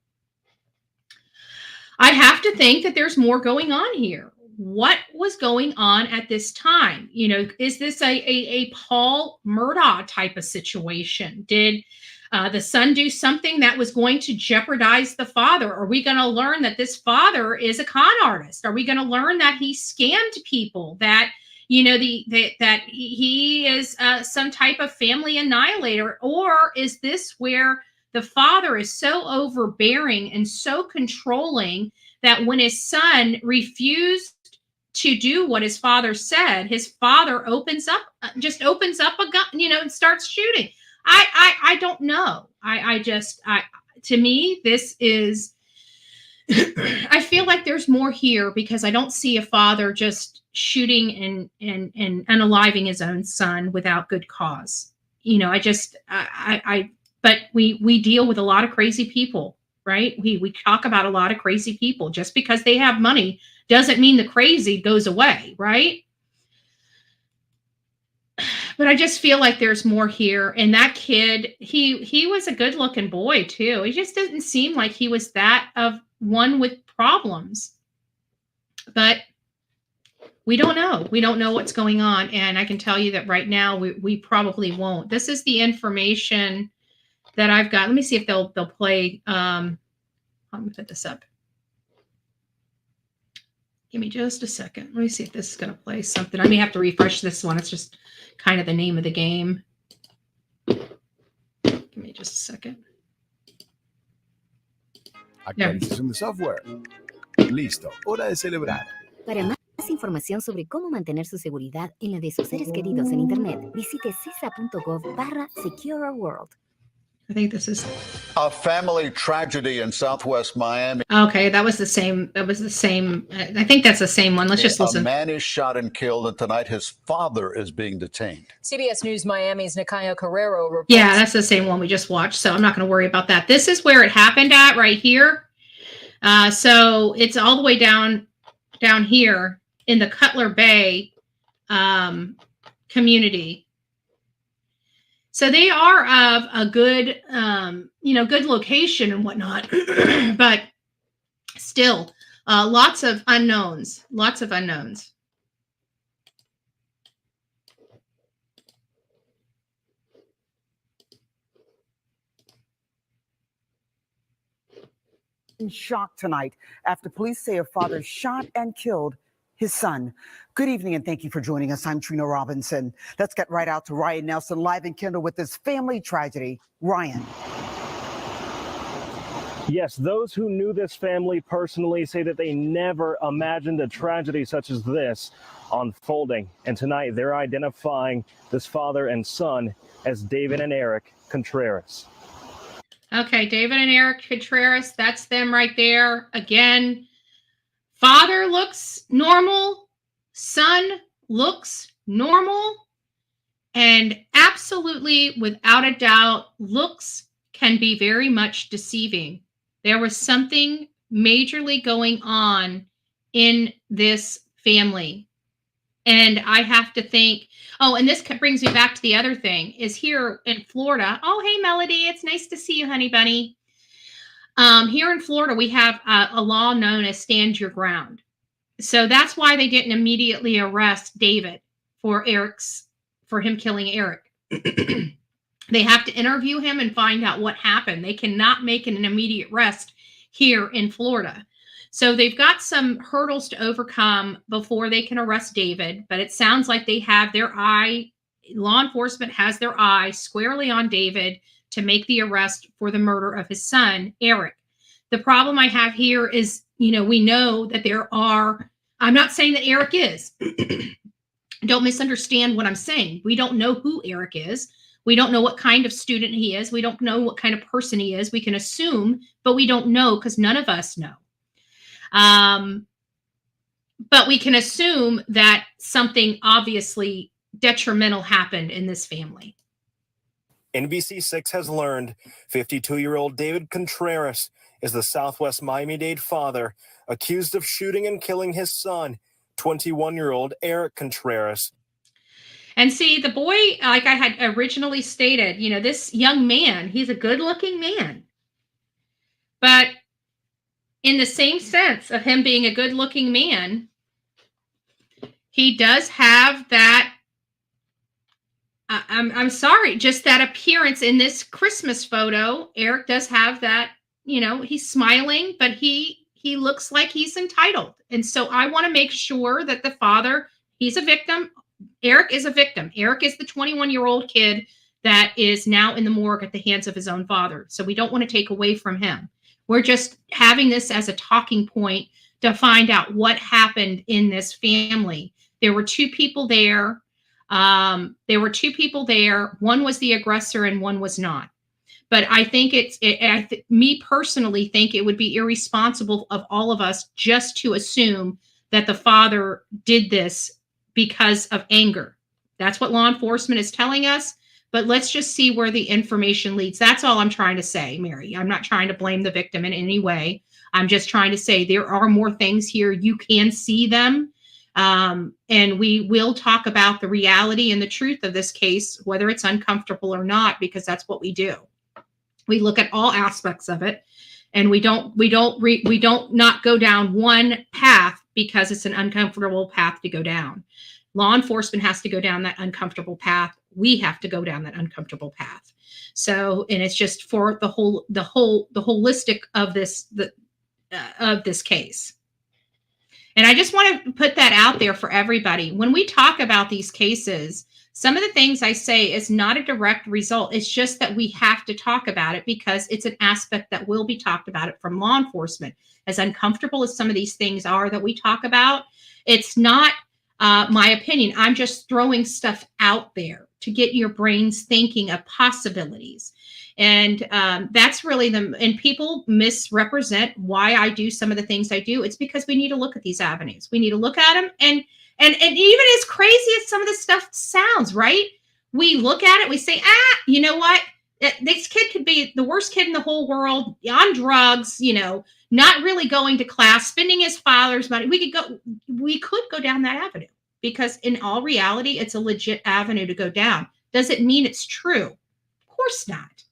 I have to think that there's more going on here. What was going on at this time? Is this a Paul Murdaugh type of situation? Did the son do something that was going to jeopardize the father? Are we going to learn that this father is a con artist? Are we going to learn that he scammed people? That that he is some type of family annihilator? Or is this where the father is so overbearing and so controlling that when his son refused to do what his father said, his father opens up a gun, and starts shooting? I don't know. To me, this is, I feel like there's more here, because I don't see a father just shooting and unaliving his own son without good cause. But we deal with a lot of crazy people, right? We talk about a lot of crazy people. Just because they have money doesn't mean the crazy goes away, right? But I just feel like there's more here. And that kid, he was a good looking boy too. He just didn't seem like he was that of one with problems. But we don't know. We don't know what's going on. And I can tell you that right now we probably won't. This is the information that I've got. Let me see if they'll play. Let me put this up. Give me just a second. Let me see if this is going to play something. I may have to refresh this one. It's just kind of the name of the game. Give me just a second. Actualización de software. Listo. Hora de celebrar. Para más información sobre cómo mantener su seguridad y la de sus seres queridos en Internet, visite cisa.gov/Secure World. I think this is a family tragedy in Southwest Miami. Okay, that was the same. That was the same. I think that's the same one. Let's just listen. A man is shot and killed, and tonight his father is being detained. CBS News Miami's Contreras reports. Yeah, that's the same one we just watched, so I'm not going to worry about that. This is where it happened at right here. So it's all the way down here in the Cutler Bay community. So they are of a good, good location and whatnot, but still lots of unknowns, In shock tonight after police say a father shot and killed his son. Good evening and thank you for joining us. I'm Trina Robinson. Let's get right out to Ryan Nelson live in Kendall with this family tragedy. Ryan. Yes, those who knew this family personally say that they never imagined a tragedy such as this unfolding. And tonight they're identifying this father and son as David and Eric Contreras. Okay, David and Eric Contreras, that's them right there. Again, father looks normal, son looks normal, and absolutely, without a doubt, looks can be very much deceiving. There was something majorly going on in this family. And I have to think, and this brings me back to the other thing, is here in Florida. Oh, hey, Melody, it's nice to see you, honey bunny. Here in Florida, we have a law known as Stand Your Ground. So that's why they didn't immediately arrest David for him killing Eric. They have to interview him and find out what happened. They cannot make an immediate arrest here in Florida. So they've got some hurdles to overcome before they can arrest David, but it sounds like they have law enforcement has their eye squarely on David to make the arrest for the murder of his son, Eric. The problem I have here is, we know that I'm not saying that Eric is. Don't misunderstand what I'm saying. We don't know who Eric is. We don't know what kind of student he is. We don't know what kind of person he is. We can assume, but we don't know because none of us know. But we can assume that something obviously detrimental happened in this family. NBC6 has learned 52-year-old David Contreras is the Southwest Miami-Dade father accused of shooting and killing his son, 21-year-old Eric Contreras. And see, the boy, like I had originally stated, this young man, he's a good-looking man. But in the same sense of him being a good-looking man, he does have that, I'm sorry, just that appearance in this Christmas photo. Eric does have that, he's smiling, but he looks like he's entitled. And so I want to make sure that the father, he's a victim. Eric is a victim. Eric is the 21-year-old kid that is now in the morgue at the hands of his own father. So we don't want to take away from him. We're just having this as a talking point to find out what happened in this family. There were two people there. One was the aggressor and one was not. But I think me personally think it would be irresponsible of all of us just to assume that the father did this because of anger. That's what law enforcement is telling us. But let's just see where the information leads. That's all I'm trying to say, Mary. I'm not trying to blame the victim in any way. I'm just trying to say there are more things here. You can see them. And we will talk about the reality and the truth of this case, whether it's uncomfortable or not, because that's what we do. We look at all aspects of it. And we don't not go down one path because it's an uncomfortable path to go down. Law enforcement has to go down that uncomfortable path. We have to go down that uncomfortable path. So, and it's just for the holistic of this case. And I just want to put that out there for everybody. When we talk about these cases, some of the things I say is not a direct result. It's just that we have to talk about it because it's an aspect that will be talked about it from law enforcement. As uncomfortable as some of these things are that we talk about, it's not my opinion. I'm just throwing stuff out there to get your brains thinking of possibilities. And that's really and people misrepresent why I do some of the things I do. It's because we need to look at these avenues. We need to look at them. And even as crazy as some of this stuff sounds, right? We look at it, we say, you know what? This kid could be the worst kid in the whole world, on drugs, not really going to class, spending his father's money. We could go down that avenue because in all reality, it's a legit avenue to go down. Does it mean it's true? Of course not.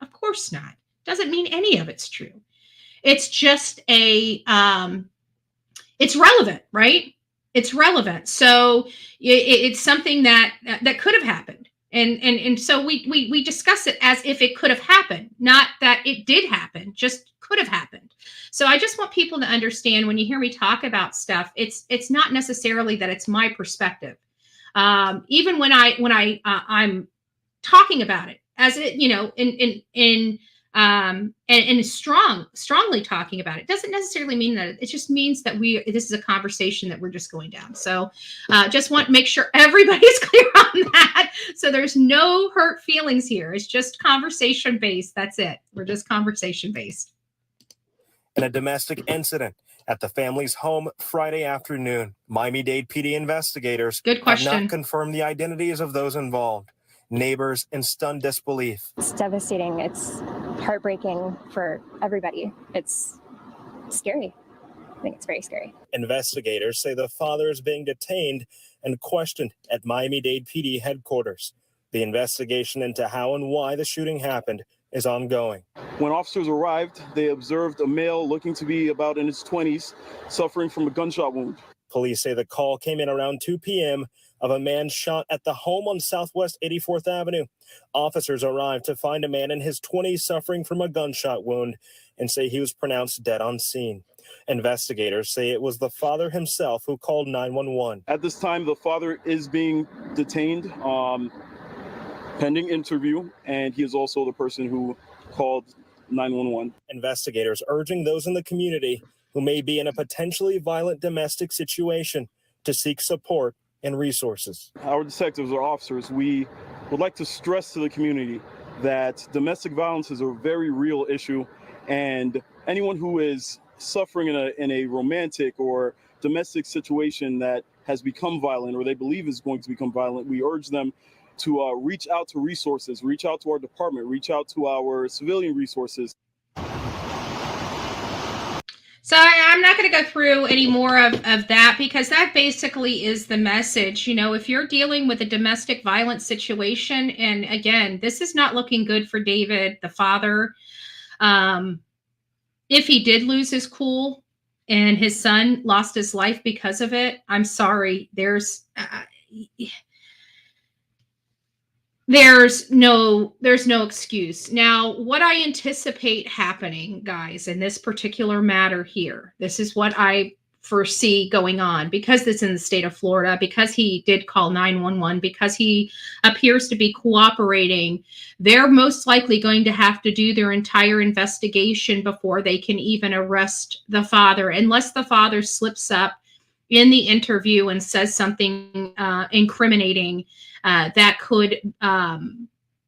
Of course not. Doesn't mean any of it's true. It's just it's relevant, right? It's relevant. So it's something that could have happened. And so we discuss it as if it could have happened, not that it did happen, just could have happened. So I just want people to understand when you hear me talk about stuff, it's not necessarily that it's my perspective. Even when I'm talking about it as it, and strongly talking about it doesn't necessarily mean that. It just means that this is a conversation that we're just going down. So just want to make sure everybody's clear on that. So there's no hurt feelings here. It's just conversation based. That's it. We're just conversation based. In a domestic incident at the family's home Friday afternoon, Miami-Dade PD investigators have not confirmed the identities of those involved. Neighbors in stunned disbelief. It's devastating. It's heartbreaking for everybody. It's scary. I think it's very scary. Investigators say the father is being detained and questioned at Miami-Dade PD headquarters. The investigation into how and why the shooting happened is ongoing. When officers arrived, they observed a male looking to be about in his 20s, suffering from a gunshot wound. Police say the call came in around 2 p.m. of a man shot at the home on Southwest 84th Avenue. Officers arrived to find a man in his 20s suffering from a gunshot wound and say he was pronounced dead on scene. Investigators say it was the father himself who called 911. At this time, the father is being detained, pending interview, and he is also the person who called 911. Investigators urging those in the community who may be in a potentially violent domestic situation to seek support and resources. Our detectives or officers, we would like to stress to the community that domestic violence is a very real issue, and anyone who is suffering in a romantic or domestic situation that has become violent or they believe is going to become violent, we urge them to reach out to resources, reach out to our department, reach out to our civilian resources. So I'm not going to go through any more of that because that basically is the message. If you're dealing with a domestic violence situation, and again, this is not looking good for David, the father. If he did lose his cool and his son lost his life because of it, I'm sorry. There's no excuse. Now, what I anticipate happening, guys, in this particular matter here, this is what I foresee going on because it's in the state of Florida, because he did call 911, because he appears to be cooperating. They're most likely going to have to do their entire investigation before they can even arrest the father, unless the father slips up in the interview and says something incriminating that could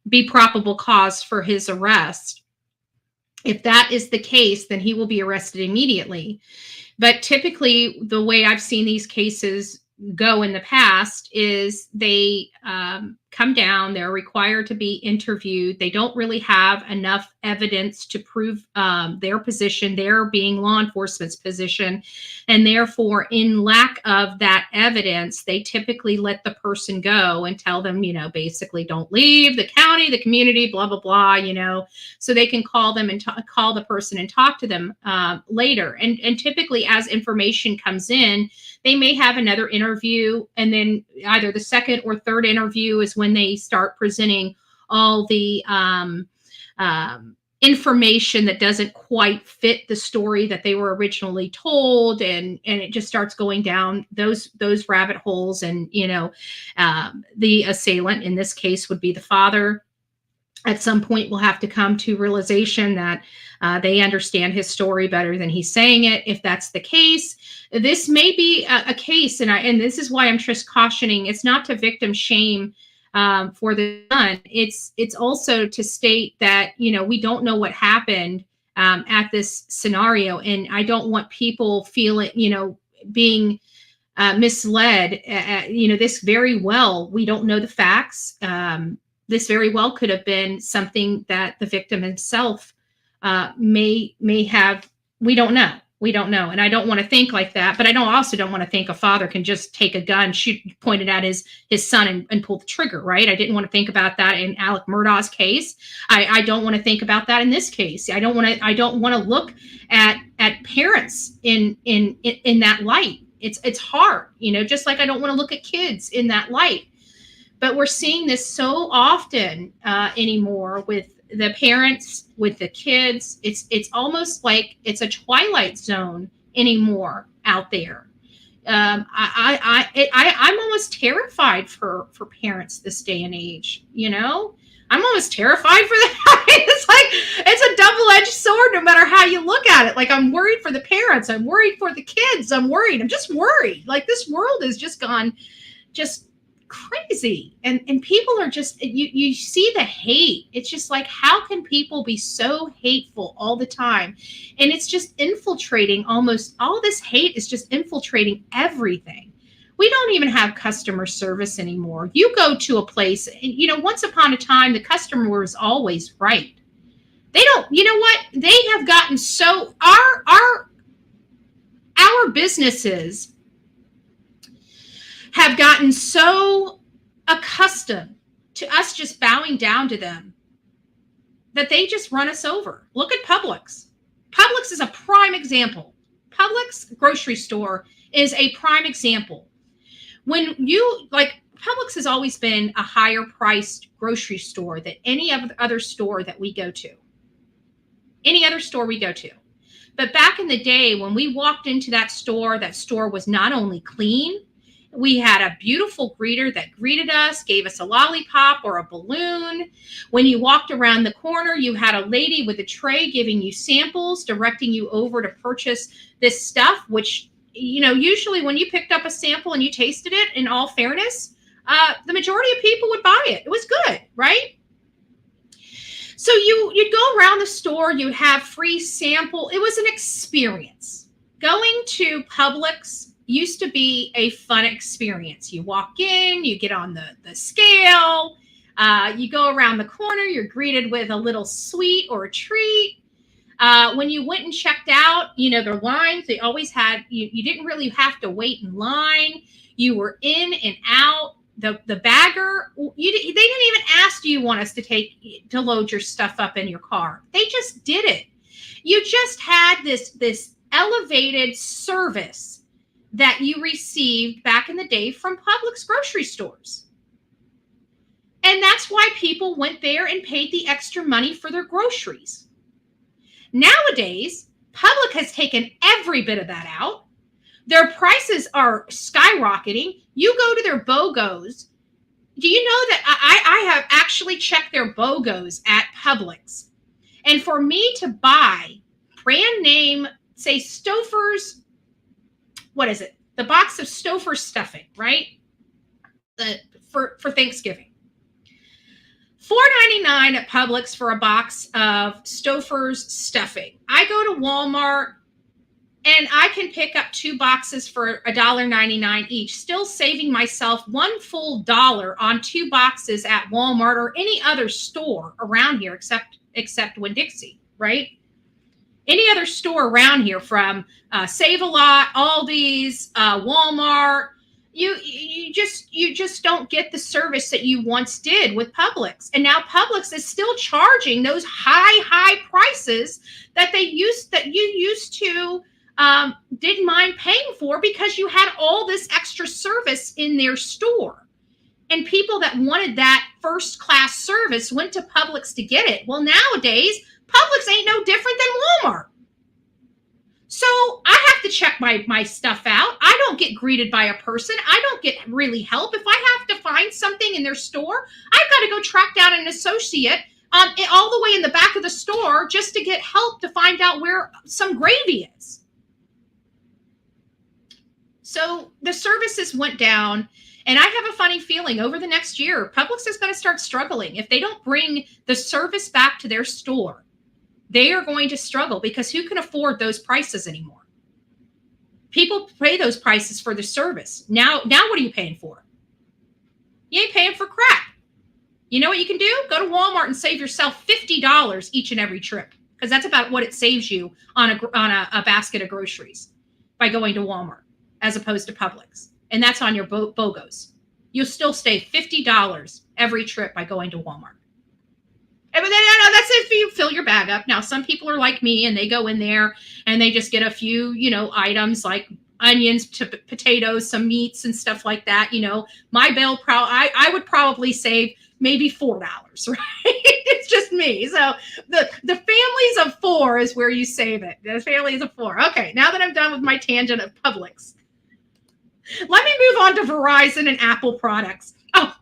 be probable cause for his arrest. If that is the case, then he will be arrested immediately. But typically, the way I've seen these cases go in the past is they kind come down. They're required to be interviewed. They don't really have enough evidence to prove their position, their being law enforcement's position. And therefore, in lack of that evidence, they typically let the person go and tell them, basically don't leave the county, the community, blah, blah, blah, so they can call them and call the person and talk to them later. And typically as information comes in, they may have another interview, and then either the second or third interview is when they start presenting all the information that doesn't quite fit the story that they were originally told, and it just starts going down those rabbit holes. And the assailant in this case would be the father. At some point will have to come to realization that they understand his story better than he's saying it. If that's the case, this may be a case, and this is why I'm just cautioning. It's not to victim shame for the son. It's also to state that we don't know what happened at this scenario, and I don't want people feeling being misled. This very well, we don't know the facts. This very well could have been something that the victim himself may have. We don't know. And I don't want to think like that, but I also don't want to think a father can just take a gun, point it at his son and pull the trigger, right? I didn't want to think about that in Alec Murdaugh's case. I don't want to think about that in this case. I don't want to look at parents in that light. It's hard, just like I don't want to look at kids in that light. But we're seeing this so often anymore with the parents, with the kids. It's almost like it's a twilight zone anymore out there. I'm almost terrified for parents this day and age. I'm almost terrified for that. It's a double-edged sword, no matter how you look at it. Like, I'm worried for the parents. I'm worried for the kids. I'm just worried. Like, this world has just gone crazy, and people are just, you see the hate. It's just like, how can people be so hateful all the time? And it's just infiltrating, almost all this hate is just infiltrating everything. We don't even have customer service anymore. You go to a place, once upon a time the customer was always right. They don't, they have gotten so, our businesses have gotten so accustomed to us just bowing down to them that they just run us over. Look at Publix. Publix is a prime example. Publix grocery store is a prime example. Publix has always been a higher priced grocery store than any other store that we go to. Any other store we go to. But back in the day, when we walked into that store was not only clean, we had a beautiful greeter that greeted us, gave us a lollipop or a balloon. When you walked around the corner, you had a lady with a tray giving you samples, directing you over to purchase this stuff, which, usually when you picked up a sample and you tasted it, in all fairness, the majority of people would buy it. It was good, right? So you'd go around the store, you'd have free sample. It was an experience. Going to Publix used to be a fun experience. You walk in, you get on the scale, you go around the corner, you're greeted with a little sweet or a treat. When you went and checked out, their lines, they always had, you didn't really have to wait in line. You were in and out. The bagger, they didn't even ask, do you want us to load your stuff up in your car? They just did it. You just had this elevated service that you received back in the day from Publix grocery stores. And that's why people went there and paid the extra money for their groceries. Nowadays, Publix has taken every bit of that out. Their prices are skyrocketing. You go to their BOGOs. Do you know that I have actually checked their BOGOs at Publix? And for me to buy brand name, say Stouffer's, what is it? The box of Stouffer's stuffing, right? For Thanksgiving. $4.99 at Publix for a box of Stouffer's stuffing. I go to Walmart and I can pick up 2 boxes for $1.99 each, still saving myself $1 full on 2 boxes at Walmart or any other store around here except Winn-Dixie, right? Any other store around here, from Save-A-Lot, Aldi's, Walmart, you just don't get the service that you once did with Publix. And now Publix is still charging those high prices that you used to didn't mind paying for, because you had all this extra service in their store. And people that wanted that first class service went to Publix to get it. Well, nowadays, Publix ain't no different than Walmart. So I have to check my stuff out. I don't get greeted by a person. I don't get really help. If I have to find something in their store, I've got to go track down an associate all the way in the back of the store just to get help to find out where some gravy is. So the services went down, and I have a funny feeling over the next year, Publix is going to start struggling. If they don't bring the service back to their store, they are going to struggle, because who can afford those prices anymore? People pay those prices for the service. Now what are you paying for? You ain't paying for crap. You know what you can do? Go to Walmart and save yourself $50 each and every trip, because that's about what it saves you on a basket of groceries by going to Walmart as opposed to Publix. And that's on your BOGOs. You'll still save $50 every trip by going to Walmart. But then, that's if you fill your bag up. Now, some people are like me, and they go in there and they just get a few, items like onions, potatoes, some meats and stuff like that. My bill, I would probably save maybe $4, right? It's just me. So the families of 4 is where you save it. The families of 4. Okay, now that I'm done with my tangent of Publix, let me move on to Verizon and Apple products. Oh,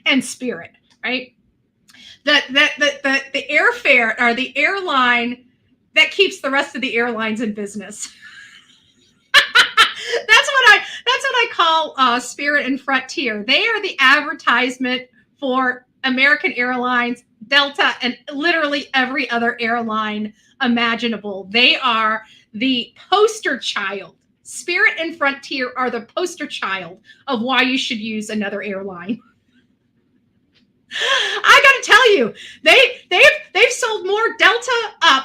and Spirit, right? The airfare, or the airline that keeps the rest of the airlines in business. That's what I call Spirit and Frontier. They are the advertisement for American Airlines, Delta, and literally every other airline imaginable. They are the poster child. Spirit and Frontier are the poster child of why you should use another airline. I got to tell you, they've sold more Delta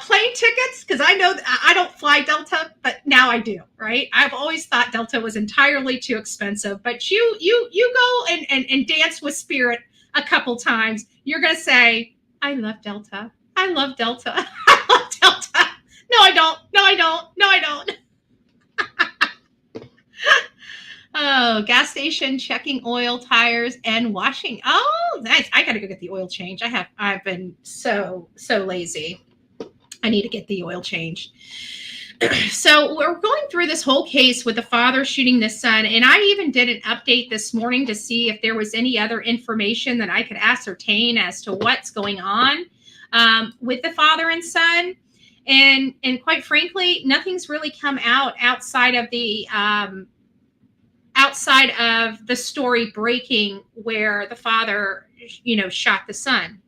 plane tickets, because I know I don't fly Delta, but now I do, right? I've always thought Delta was entirely too expensive, but you go and dance with Spirit a couple times, you're gonna say, I love Delta. I love Delta. I love Delta. No, I don't. No, I don't. No, I don't. Oh, gas station, checking oil, tires, and washing. Oh, nice. I got to go get the oil change. I've been so lazy. I need to get the oil change. So we're going through this whole case with the father shooting the son. And I even did an update this morning to see if there was any other information that I could ascertain as to what's going on with the father and son. And quite frankly, nothing's really come out outside of the story breaking where the father, shot the son.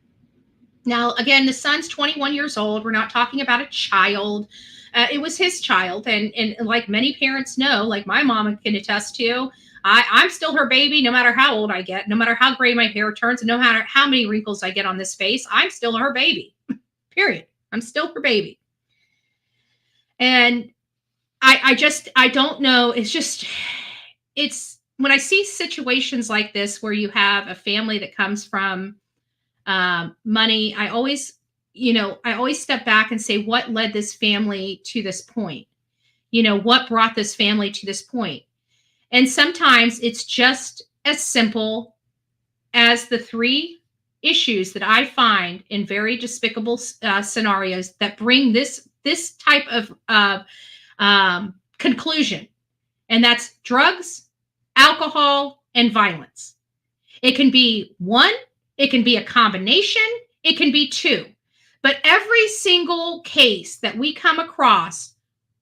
Now, again, the son's 21 years old. We're not talking about a child. It was his child. And like many parents know, like my mom can attest to, I'm still her baby, no matter how old I get, no matter how gray my hair turns, and no matter how many wrinkles I get on this face, I'm still her baby, period. I'm still her baby. And I don't know. It's when I see situations like this where you have a family that comes from money, I always step back and say, what led this family to this point? What brought this family to this point? And sometimes it's just as simple as the 3 issues that I find in very despicable scenarios that bring this type of conclusion. And that's drugs, alcohol, and violence. It can be 1, it can be a combination, it can be 2. But every single case that we come across,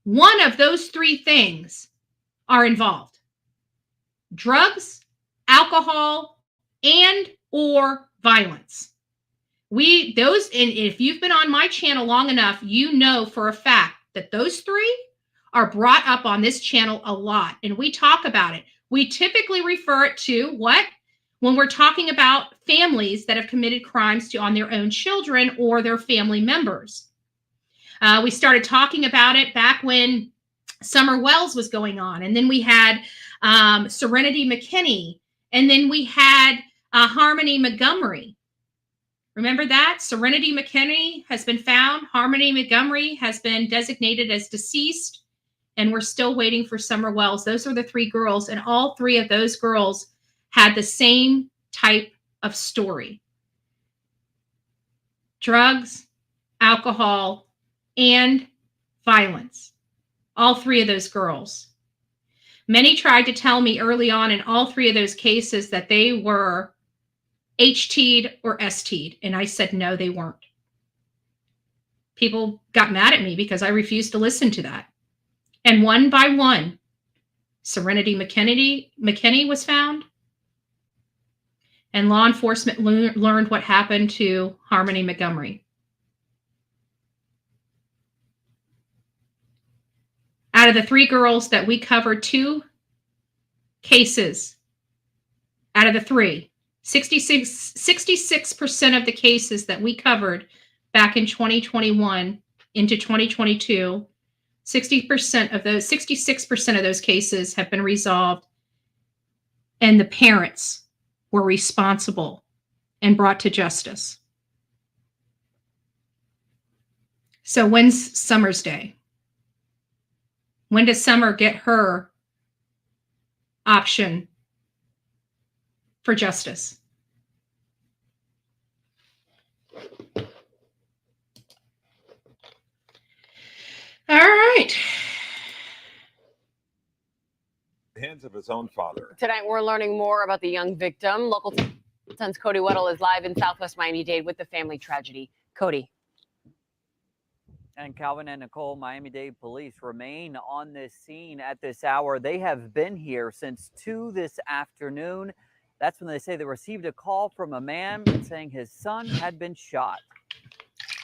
one of those 3 things are involved. Drugs, alcohol, and or violence. And if you've been on my channel long enough, you know for a fact that those 3 are brought up on this channel a lot, and we talk about it. We typically refer it to what? When we're talking about families that have committed crimes on their own children or their family members. We started talking about it back when Summer Wells was going on. And then we had Serenity McKinney. And then we had Harmony Montgomery. Remember that? Serenity McKinney has been found. Harmony Montgomery has been designated as deceased. And we're still waiting for Summer Wells. Those are the three girls. And all three of those girls had the same type of story. Drugs, alcohol, and violence. All three of those girls. Many tried to tell me early on in all three of those cases that they were HT'd or ST'd. And I said, no, they weren't. People got mad at me because I refused to listen to that. And one by one, Serenity McKinney was found. And law enforcement learned what happened to Harmony Montgomery. Out of the three girls that we covered, 2 cases out of the 3, 66% of the cases that we covered back in 2021 into 2022, 66% of those cases have been resolved, and the parents were responsible and brought to justice. So when's Summer's Day? When does Summer get her option for justice? All right. Hands of his own father. Tonight, we're learning more about the young victim. Local 10's Cody Weddle is live in Southwest Miami-Dade with the family tragedy. Cody. And Calvin and Nicole, Miami-Dade police remain on this scene at this hour. They have been here since 2 this afternoon. That's when they say they received a call from a man saying his son had been shot.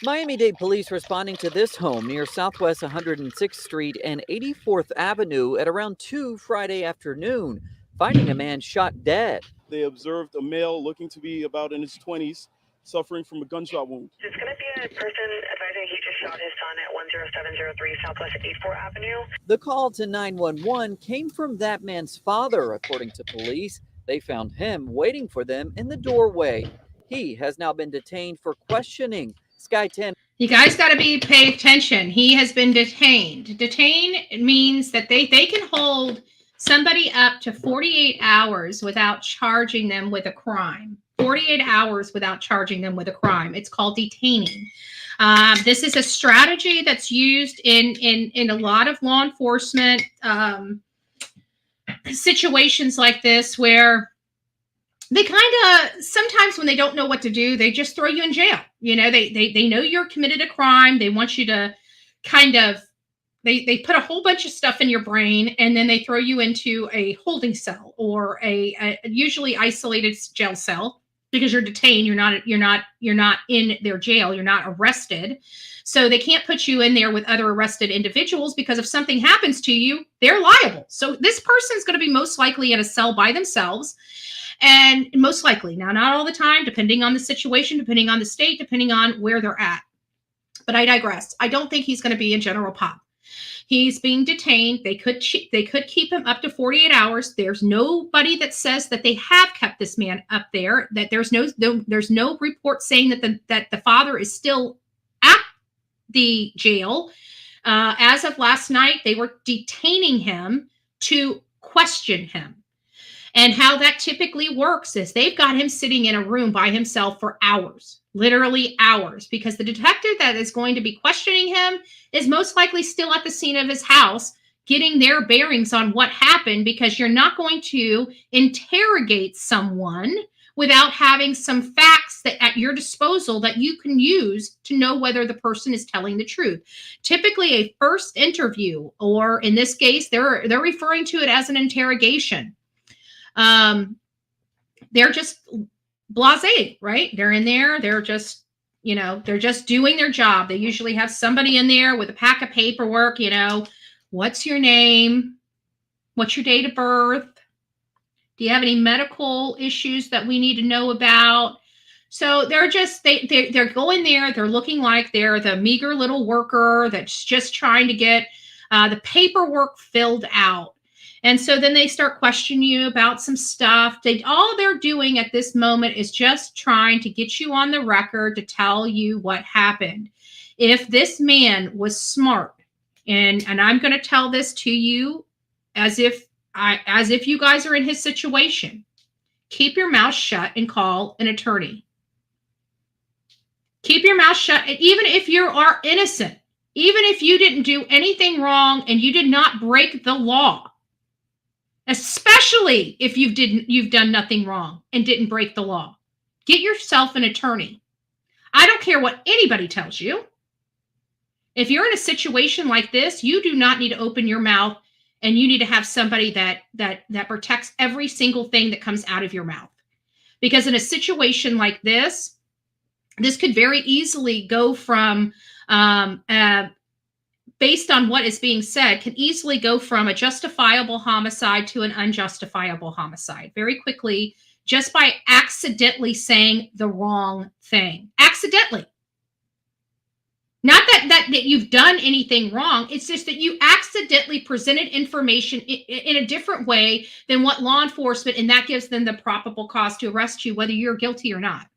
Miami-Dade police responding to this home near Southwest 106th Street and 84th Avenue at around 2 Friday afternoon, finding a man shot dead. They observed a male looking to be about in his 20s, suffering from a gunshot wound. There's going to be a person advising he just shot his son at 10703 Southwest 84th Avenue. The call to 911 came from that man's father, according to police. They found him waiting for them in the doorway. He has now been detained for questioning. Sky 10. You guys got to pay attention. He has been detained. Detained means that they can hold somebody up to 48 hours without charging them with a crime. 48 hours without charging them with a crime. It's called detaining. This is a strategy that's used in a lot of law enforcement situations like this, where they kind of, sometimes when they don't know what to do, they just throw you in jail. You know, they know you're committed a crime. They want you to kind of, they put a whole bunch of stuff in your brain, and then they throw you into a holding cell or a usually isolated jail cell, because you're detained. You're not in their jail. You're not arrested. So they can't put you in there with other arrested individuals, because if something happens to you, they're liable. So this person's going to be most likely in a cell by themselves. And most likely, now, not all the time, depending on the situation, depending on the state, depending on where they're at. But I digress. I don't think he's going to be in general pop. He's being detained. They could keep him up to 48 hours. There's nobody that says that they have kept this man up there. That there's no report saying that the father is still at the jail. As of last night, they were detaining him to question him. And how that typically works is they've got him sitting in a room by himself for hours, literally hours, because the detective that is going to be questioning him is most likely still at the scene of his house, getting their bearings on what happened, because you're not going to interrogate someone without having some facts that at your disposal that you can use to know whether the person is telling the truth. Typically a first interview, or in this case, they're referring to it as an interrogation. They're just blasé, right? They're in there. They're just, they're just doing their job. They usually have somebody in there with a pack of paperwork, What's your name? What's your date of birth? Do you have any medical issues that we need to know about? So they're just, they're going there. They're looking like they're the meager little worker that's just trying to get the paperwork filled out. And so then they start questioning you about some stuff. All they're doing at this moment is just trying to get you on the record to tell you what happened. If this man was smart, and I'm going to tell this to you as if you guys are in his situation, keep your mouth shut and call an attorney. Keep your mouth shut. And even if you are innocent, even if you didn't do anything wrong and you did not break the law, especially if you've done nothing wrong and didn't break the law, get yourself an attorney. I don't care what anybody tells you. If you're in a situation like this, you do not need to open your mouth, and you need to have somebody that protects every single thing that comes out of your mouth. Because in a situation like this could very easily go from, based on what is being said, can easily go from a justifiable homicide to an unjustifiable homicide very quickly, just by accidentally saying the wrong thing. Accidentally. Not that you've done anything wrong. It's just that you accidentally presented information in a different way than what law enforcement, and that gives them the probable cause to arrest you, whether you're guilty or not.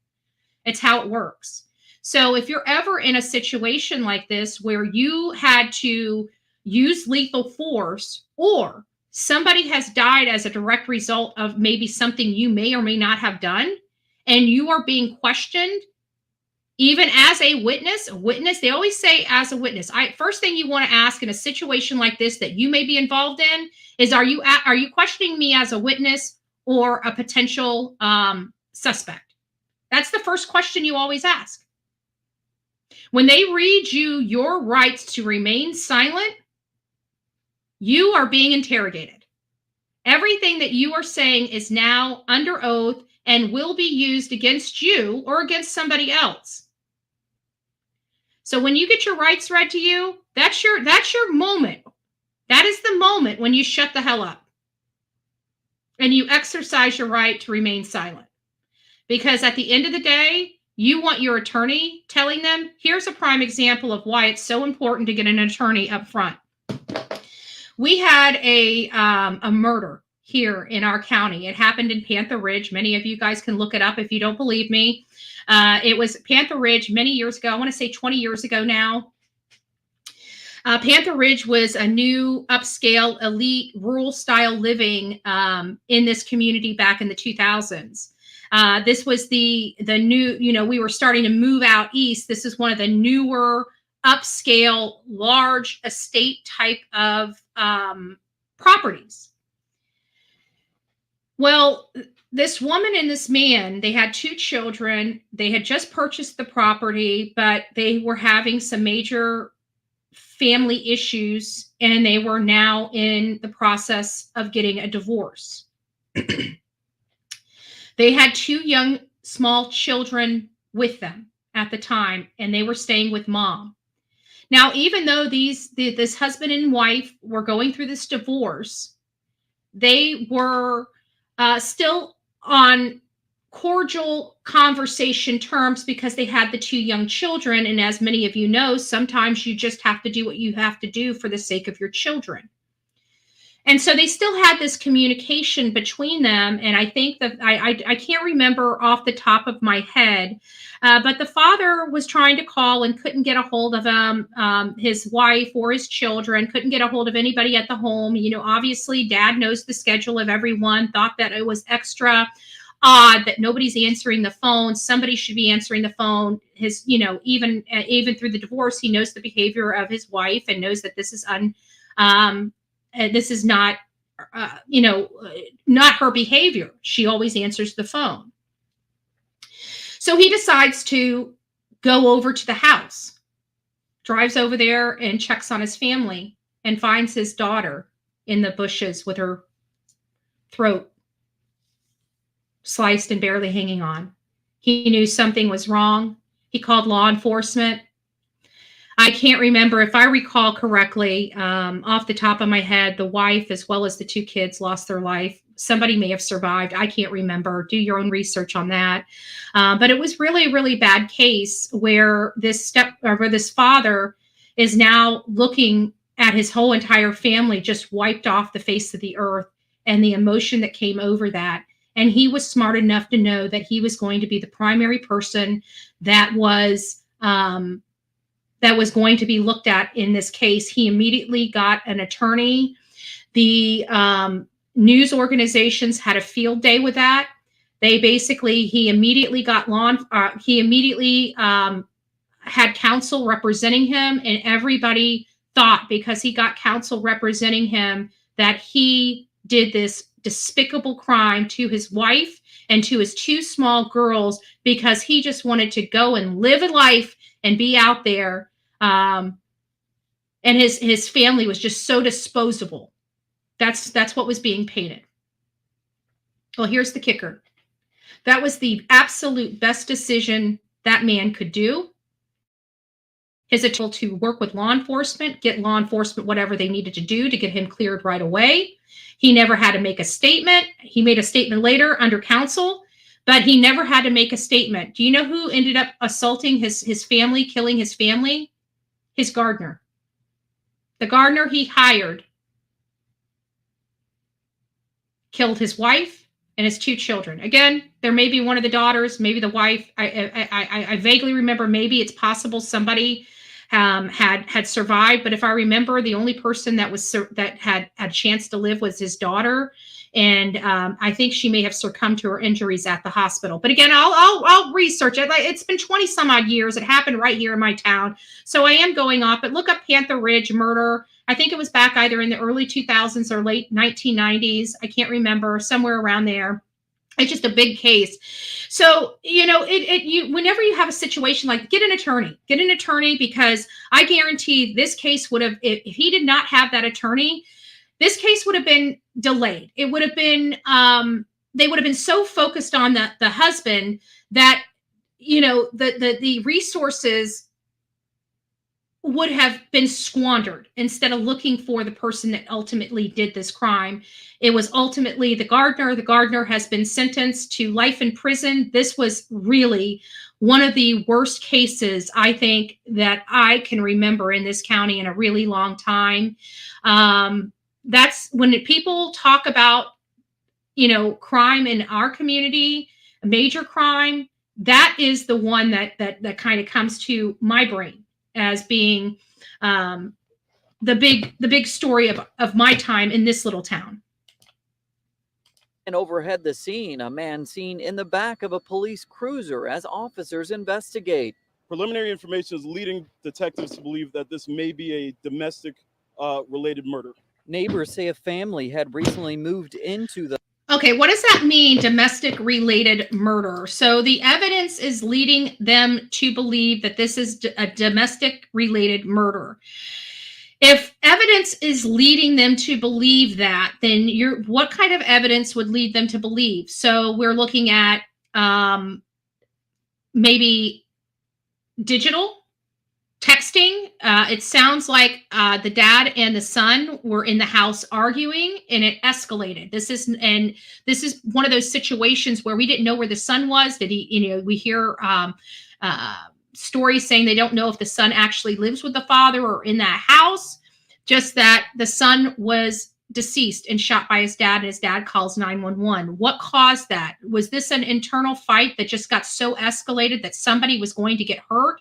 It's how it works. So if you're ever in a situation like this where you had to use lethal force, or somebody has died as a direct result of maybe something you may or may not have done, and you are being questioned, even as a witness, they always say as a witness. First thing you want to ask in a situation like this that you may be involved in is, are you questioning me as a witness or a potential suspect? That's the first question you always ask. When they read you your rights to remain silent, you are being interrogated. Everything that you are saying is now under oath and will be used against you or against somebody else. So when you get your rights read to you, that's your moment. That is the moment when you shut the hell up and you exercise your right to remain silent. Because at the end of the day, you want your attorney telling them, here's a prime example of why it's so important to get an attorney up front. We had a murder here in our county. It happened in Panther Ridge. Many of you guys can look it up if you don't believe me. It was Panther Ridge many years ago. I want to say 20 years ago now. Panther Ridge was a new upscale, elite, rural style living in this community back in the 2000s. This was the new, we were starting to move out east. This is one of the newer upscale, large estate type of properties. Well, this woman and this man, they had 2 children. They had just purchased the property, but they were having some major family issues, and they were now in the process of getting a divorce. They had 2 young, small children with them at the time, and they were staying with mom. Now, even though this husband and wife were going through this divorce, they were still on cordial conversation terms because they had the 2 young children. And as many of you know, sometimes you just have to do what you have to do for the sake of your children. And so they still had this communication between them. And I think that I can't remember off the top of my head, but the father was trying to call and couldn't get a hold of his wife or his children, couldn't get a hold of anybody at the home. Obviously dad knows the schedule of everyone, thought that it was extra odd that nobody's answering the phone. Somebody should be answering the phone. Even through the divorce, he knows the behavior of his wife and knows that this is this is not, not her behavior. She always answers the phone. So he decides to go over to the house, drives over there and checks on his family and finds his daughter in the bushes with her throat sliced and barely hanging on. He knew something was wrong. He called law enforcement. I can't remember, if I recall correctly, off the top of my head, the wife as well as the 2 kids lost their life. Somebody may have survived. I can't remember. Do your own research on that. But it was really a really bad case where this father is now looking at his whole entire family just wiped off the face of the earth, and the emotion that came over that. And he was smart enough to know that he was going to be the primary person that was going to be looked at in this case. He immediately got an attorney. The news organizations had a field day with that. He immediately got had counsel representing him, and everybody thought, because he got counsel representing him, that he did this despicable crime to his wife and to his 2 small girls because he just wanted to go and live a life and be out there. And his family was just so disposable. That's what was being painted. Well, here's the kicker. That was the absolute best decision that man could do. His attempt to work with law enforcement, get law enforcement whatever they needed to do to get him cleared right away. He never had to make a statement. He made a statement later under counsel, but he never had to make a statement. Do you know who ended up assaulting his family, killing his family? His gardener. The gardener he hired killed his wife and his 2 children. Again, there may be one of the daughters, maybe the wife. I vaguely remember, maybe it's possible somebody had survived, but if I remember, the only person that had a chance to live was his daughter, and I think she may have succumbed to her injuries at the hospital. But again, I'll research it. It's been 20 some odd years. It happened right here in my town, so I am going off. But look up Panther Ridge murder. I think it was back either in the early 2000s or late 1990s. I can't remember, somewhere around there. It's just a big case. So, whenever you have a situation like, get an attorney, because I guarantee this case would have, if he did not have that attorney, this case would have been delayed. It would have been, they would have been so focused on the husband that, the resources would have been squandered instead of looking for the person that ultimately did this crime. It was ultimately the gardener. The gardener has been sentenced to life in prison. This was really one of the worst cases, I think, that I can remember in this county in a really long time. That's when people talk about, crime in our community, a major crime, that is the one that kind of comes to my brain as being the big story of my time in this little town. And overhead the scene, a man seen in the back of a police cruiser as officers investigate. Preliminary information is leading detectives to believe that this may be a domestic related murder. Neighbors say a family had recently moved into the... Okay, what does that mean, domestic related murder? So the evidence is leading them to believe that this is a domestic related murder. If evidence is leading them to believe that, then what kind of evidence would lead them to believe? So we're looking at maybe digital texting. It sounds like the dad and the son were in the house arguing, and it escalated. This is one of those situations where we didn't know where the son was. Did he? We hear stories saying they don't know if the son actually lives with the father or in that house. Just that the son was deceased and shot by his dad, and his dad calls 911. What caused that? Was this an internal fight that just got so escalated that somebody was going to get hurt?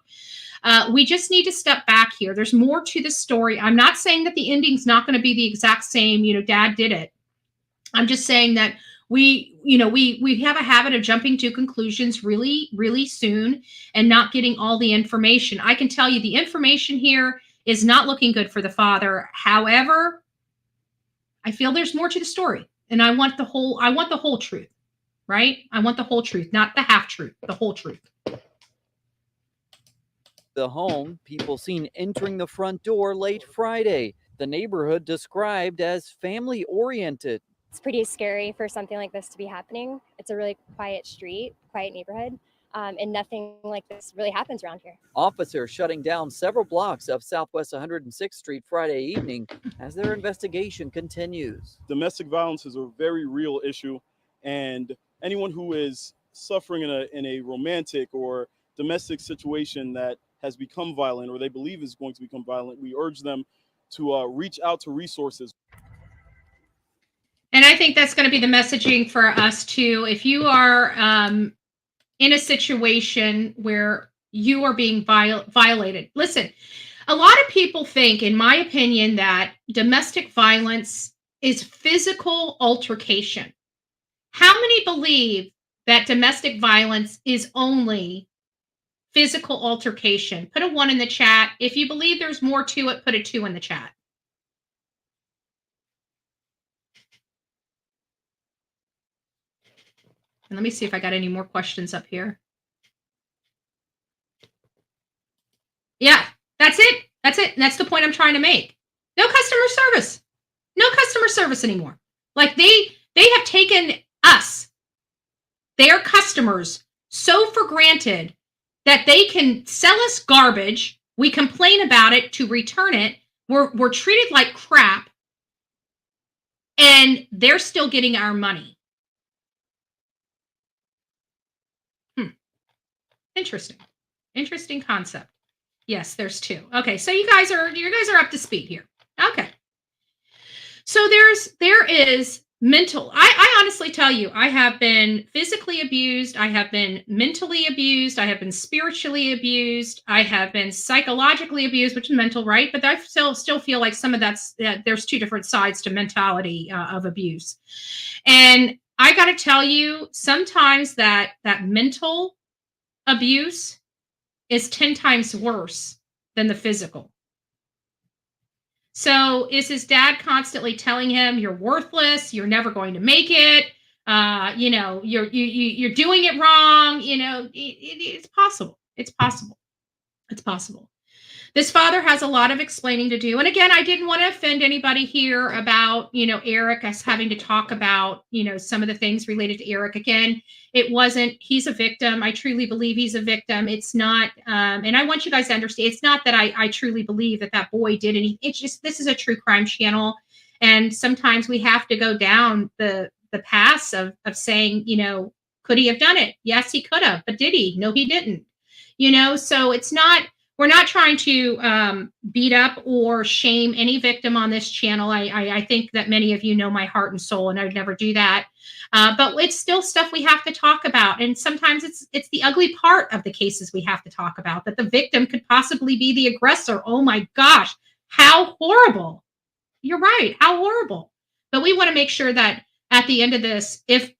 We just need to step back here. There's more to the story. I'm not saying that the ending's not going to be the exact same, dad did it. I'm just saying that we have a habit of jumping to conclusions really, really soon and not getting all the information. I can tell you the information here is not looking good for the father. However, I feel there's more to the story, and I want the whole truth, right? I want the whole truth, not the half truth, the whole truth. The home, people seen entering the front door late Friday. The neighborhood described as family oriented. It's pretty scary for something like this to be happening. It's a really quiet street, quiet neighborhood. and nothing like this really happens around here. Officers shutting down several blocks of Southwest 106th Street Friday evening as their investigation continues. Domestic violence is a very real issue, and anyone who is suffering in a romantic or domestic situation that has become violent or they believe is going to become violent, we urge them to reach out to resources. And I think that's going to be the messaging for us too. If you are in a situation where you are being violated, listen, a lot of people think, in my opinion, that domestic violence is physical altercation. How many believe that domestic violence is only physical altercation? Put a 1 in the chat. If you believe there's more to it, put a 2 in the chat. And let me see if I got any more questions up here. Yeah, that's it. That's it. And that's the point I'm trying to make. No customer service. No customer service anymore. Like they have taken us, their customers, so for granted that they can sell us garbage. We complain about it to return it. We're treated like crap. And they're still getting our money. Interesting concept. Yes, there's 2. Okay, so you guys are up to speed here. Okay. So there is mental. I honestly tell you, I have been physically abused. I have been mentally abused. I have been spiritually abused. I have been psychologically abused, which is mental, right? But I still feel like some of there's 2 different sides to mentality of abuse. And I got to tell you, sometimes that mental abuse is 10 times worse than the physical. So is his dad constantly telling him, you're worthless, you're never going to make it, you're doing it wrong? It's possible. It's possible. It's possible. This father has a lot of explaining to do. And again, I didn't want to offend anybody here about, Eric, us having to talk about, some of the things related to Eric. Again, he's a victim. I truly believe he's a victim. It's not, and I want you guys to understand, it's not that I truly believe that boy did anything. It's just, this is a true crime channel. And sometimes we have to go down the paths of saying, could he have done it? Yes, he could have, but did he? No, he didn't. So it's not, we're not trying to beat up or shame any victim on this channel. I think that many of you know my heart and soul, and I would never do that. But it's still stuff we have to talk about. And sometimes it's the ugly part of the cases we have to talk about, that the victim could possibly be the aggressor. Oh my gosh, how horrible. You're right, how horrible. But we want to make sure that at the end of this, if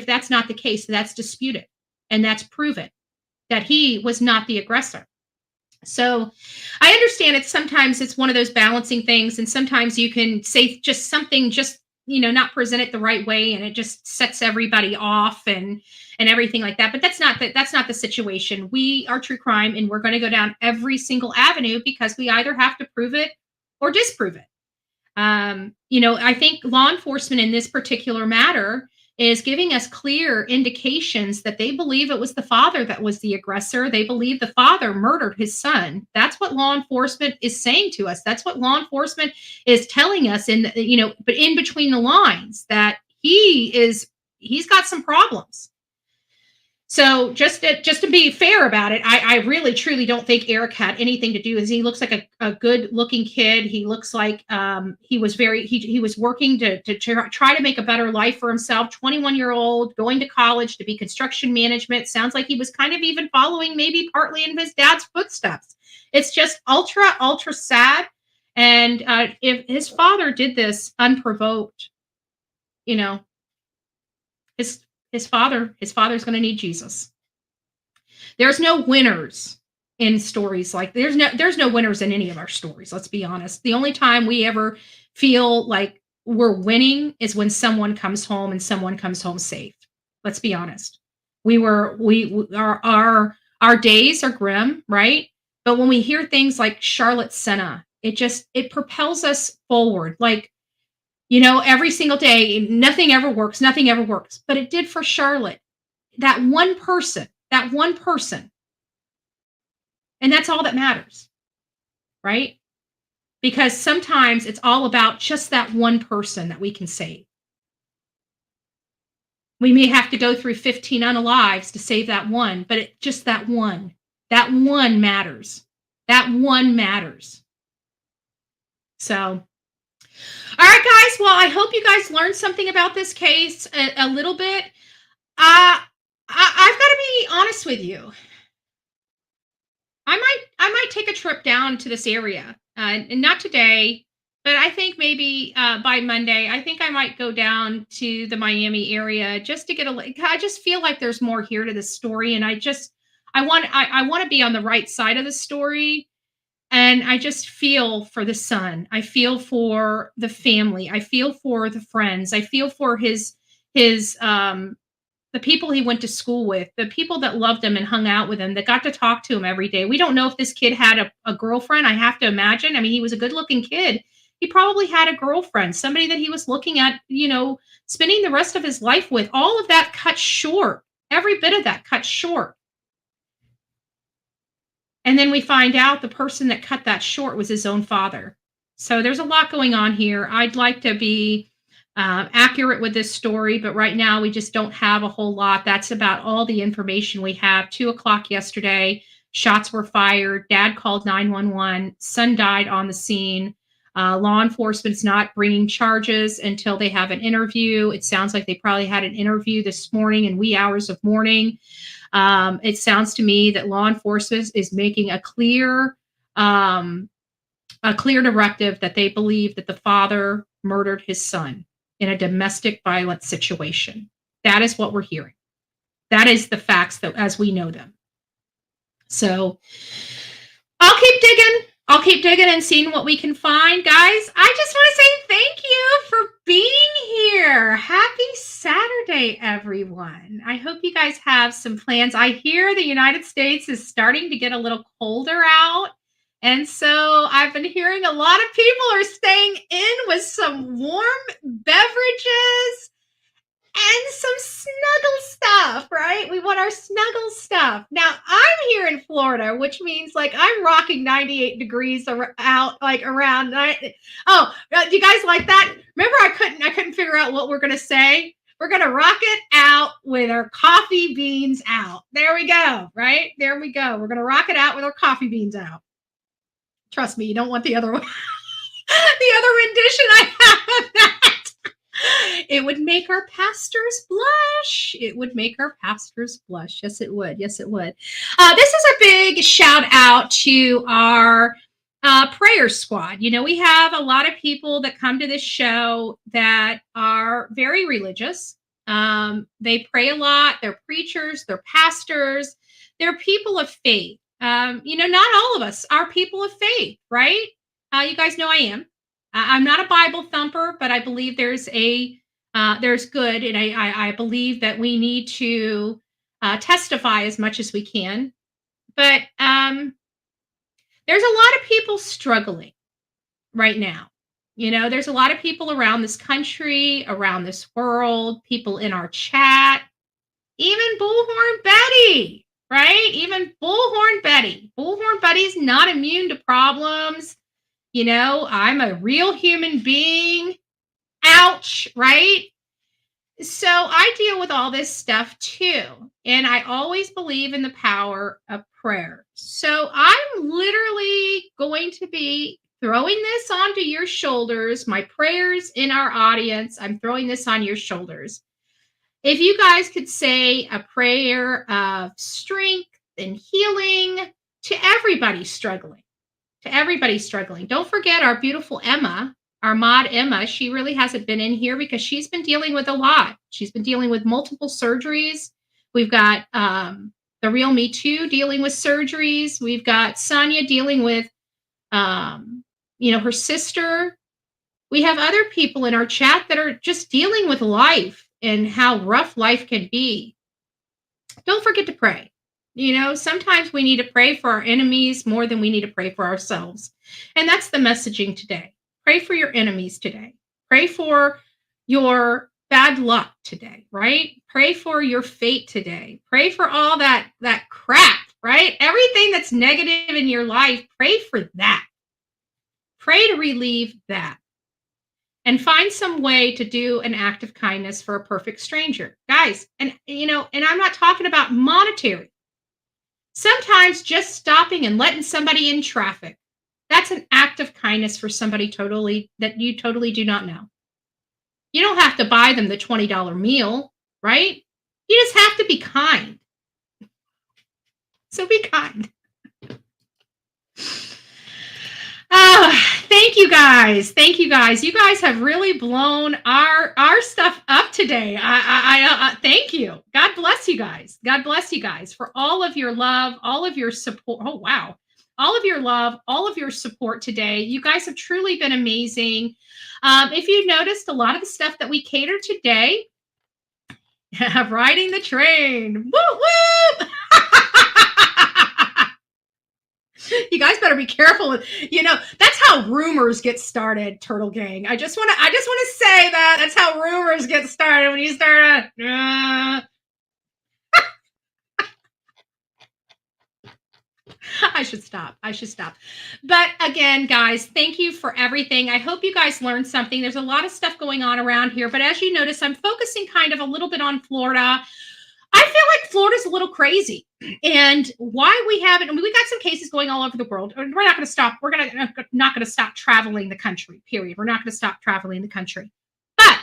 that's not the case, that's disputed and that's proven that he was not the aggressor. So I understand sometimes it's one of those balancing things, and sometimes you can say just something, not present it the right way, and it just sets everybody off and everything like that. But that's not the situation. We are true crime, and we're going to go down every single avenue because we either have to prove it or disprove it. I think law enforcement in this particular matter is giving us clear indications that they believe it was the father that was the aggressor. They believe the father murdered his son. That's what law enforcement is saying to us. That's what law enforcement is telling us but in between the lines, that he's got some problems. So just to be fair about it, I really truly don't think Eric had anything to do with it. He looks like a good looking kid. He looks like he was working to try to make a better life for himself. 21-year-old, going to college to be construction management. Sounds like he was kind of even following maybe partly in his dad's footsteps. It's just ultra sad. And if his father did this unprovoked, his father's going to need Jesus. There's no winners in stories like there's no winners in any of our stories. Let's be honest. The only time we ever feel like we're winning is when someone comes home and someone comes home safe. Let's be honest. Our days are grim, right? But when we hear things like Charlotte Senna, it propels us forward. Like, every single day, nothing ever works. But it did for Charlotte. That one person That one person. And that's all that matters, right? Because sometimes it's all about just that one person that we can save. We may have to go through 15 unalives to save that one, but just that one matters. That one matters. So, all right, guys. Well, I hope you guys learned something about this case a little bit. I've got to be honest with you. I might take a trip down to this area, and not today, but I think maybe by Monday. I think I might go down to the Miami area just to get I just feel like there's more here to this story, and I want to be on the right side of the story, and I just feel for the son. I feel for the family. I feel for the friends. I feel for his the people he went to school with, the people that loved him and hung out with him, that got to talk to him every day. We don't know if this kid had a girlfriend. I have to imagine. I mean, he was a good-looking kid. He probably had a girlfriend, somebody that he was looking at, spending the rest of his life with. All of that cut short. Every bit of that cut short. And then we find out the person that cut that short was his own father. So there's a lot going on here. I'd like to be accurate with this story, but right now we just don't have a whole lot. That's about all the information we have. 2:00 yesterday, shots were fired. Dad called 911. Son died on the scene. Law enforcement's not bringing charges until they have an interview. It sounds like they probably had an interview this morning in wee hours of morning. It sounds to me that law enforcement is making a clear directive that they believe that the father murdered his son in a domestic violence situation. That is what we're hearing. That is the facts as we know them. So I'll keep digging and seeing what we can find, guys. I just want to say thank you for being here. Happy Saturday, everyone. I hope you guys have some plans. I hear the United States is starting to get a little colder out. And so I've been hearing a lot of people are staying in with some warm beverages and some snuggle stuff, right? We want our snuggle stuff. Now, I'm here in Florida, which means like I'm rocking 98 degrees out, like around. Oh, do you guys like that? Remember, I couldn't figure out what we're going to say. We're going to rock it out with our coffee beans out. There we go, right? There we go. We're going to rock it out with our coffee beans out. Trust me, you don't want the other one. The other rendition I have of that. It would make our pastors blush. It would make our pastors blush. Yes, it would. Yes, it would. This is a big shout out to our prayer squad. We have a lot of people that come to this show that are very religious. They pray a lot. They're preachers. They're pastors. They're people of faith. Not all of us are people of faith, right? You guys know I am. I'm not a Bible thumper, but I believe there's good, and I believe that we need to testify as much as we can. But there's a lot of people struggling right now. There's a lot of people around this country, around this world, people in our chat, even Bullhorn Betty. Right? Even Bullhorn Betty. Bullhorn Betty's not immune to problems. I'm a real human being. Ouch, right? So I deal with all this stuff too. And I always believe in the power of prayer. So I'm literally going to be throwing this onto your shoulders. My prayers in our audience, I'm throwing this on your shoulders. If you guys could say a prayer of strength and healing to everybody struggling, Don't forget our beautiful Emma, our mod Emma. She really hasn't been in here because she's been dealing with a lot. She's been dealing with multiple surgeries. We've got the real Me Too dealing with surgeries. We've got Sonia dealing with, her sister. We have other people in our chat that are just dealing with life and how rough life can be. Don't forget to pray. Sometimes we need to pray for our enemies more than we need to pray for ourselves. And that's the messaging today. Pray for your enemies today. Pray for your bad luck today, right? Pray for your fate today. Pray for all that crap, right? Everything that's negative in your life, pray for that. Pray to relieve that. And find some way to do an act of kindness for a perfect stranger. Guys, and I'm not talking about monetary. Sometimes just stopping and letting somebody in traffic, that's an act of kindness for somebody that you totally do not know. You don't have to buy them the $20 meal, right? You just have to be kind. So be kind. Thank you guys. Thank you guys. You guys have really blown our stuff up today. I thank you. God bless you guys. God bless you guys for all of your love, all of your support. Oh, wow. All of your love, all of your support today. You guys have truly been amazing. If you noticed, a lot of the stuff that we catered today, riding the train. Woo woo! You guys better be careful. That's how rumors get started, Turtle Gang. I just want to say that that's how rumors get started when you start. I should stop. But again, guys, thank you for everything. I hope you guys learned something. There's a lot of stuff going on around here, but as you notice, I'm focusing kind of a little bit on Florida. I feel like Florida's a little crazy, and why we haven't. We got some cases going all over the world. We're not going to stop. We're not going to stop traveling the country. Period. We're not going to stop traveling the country. But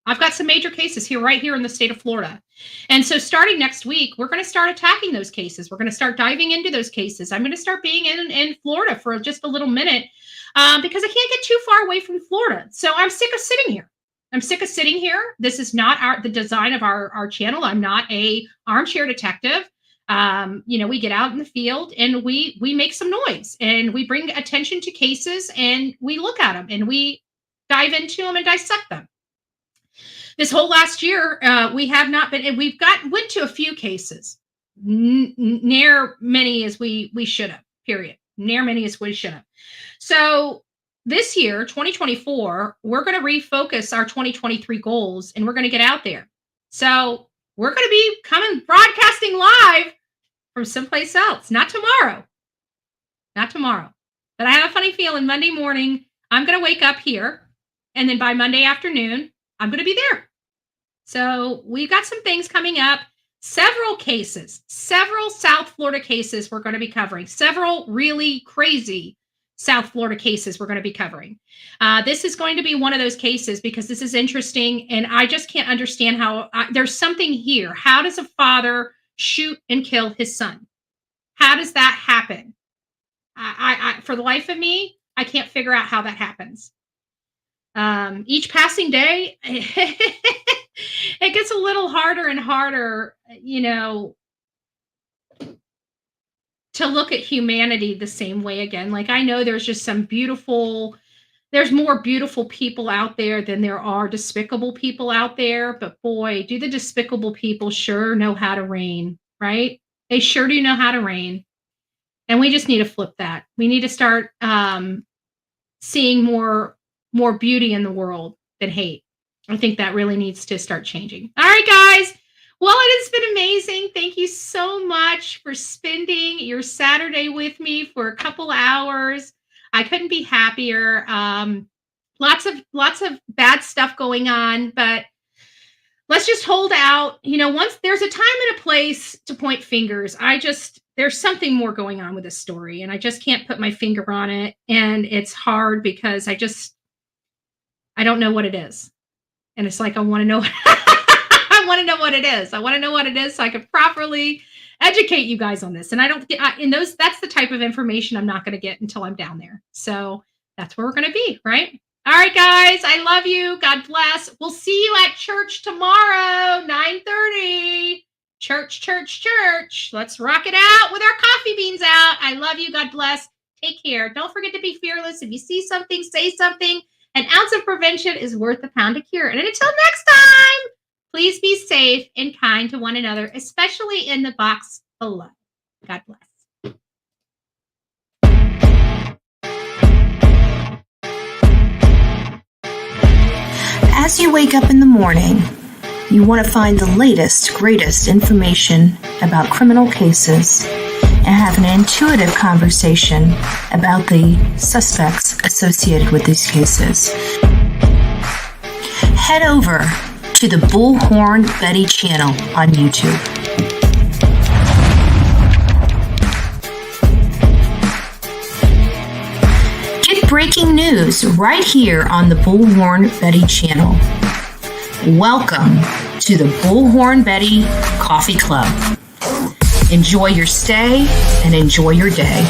I've got some major cases right here in the state of Florida, and so starting next week, we're going to start attacking those cases. We're going to start diving into those cases. I'm going to start being in Florida for just a little minute because I can't get too far away from Florida. So I'm sick of sitting here. This is not the design of our channel. I'm not a armchair detective. We get out in the field and we make some noise and we bring attention to cases and we look at them and we dive into them and dissect them. This whole last year, we have not been, and went to a few cases, near many as we should have, period. Near many as we should have. So this year, 2024, we're going to refocus our 2023 goals and we're going to get out there. So we're going to be broadcasting live from someplace else. Not tomorrow. But I have a funny feeling Monday morning, I'm going to wake up here. And then by Monday afternoon, I'm going to be there. So we've got some things coming up. Several South Florida cases we're going to be covering. Several really crazy South Florida cases we're going to be covering. This is going to be one of those cases because this is interesting and I just can't understand how there's something here. How does a father shoot and kill his son? How does that happen? I for the life of me, I can't figure out how that happens. Each passing day, it gets a little harder and harder, to look at humanity the same way again. Like I know there's just there's more beautiful people out there than there are despicable people out there. But boy, do the despicable people sure know how to reign, right? They sure do know how to reign. And we just need to flip that. We need to start seeing more beauty in the world than hate. I think that really needs to start changing. All right, guys. Well, it has been amazing. Thank you so much for spending your Saturday with me for a couple hours. I couldn't be happier. Lots of bad stuff going on, but let's just hold out. Once there's a time and a place to point fingers, there's something more going on with this story, and I just can't put my finger on it. And it's hard because I don't know what it is. And it's like, I want to know. I want to know what it is. I want to know what it is so I can properly educate you guys on this. And that's the type of information I'm not going to get until I'm down there. So that's where we're going to be, right? All right, guys. I love you. God bless. We'll see you at church tomorrow, 9:30. Church. Let's rock it out with our coffee beans out. I love you. God bless. Take care. Don't forget to be fearless. If you see something, say something. An ounce of prevention is worth a pound of cure. And until next time, please be safe and kind to one another, especially in the box below. God bless. As you wake up in the morning, you want to find the latest, greatest information about criminal cases and have an intuitive conversation about the suspects associated with these cases. Head over to the Bullhorn Betty channel on YouTube. Get breaking news right here on the Bullhorn Betty channel. Welcome to the Bullhorn Betty Coffee Club. Enjoy your stay and enjoy your day.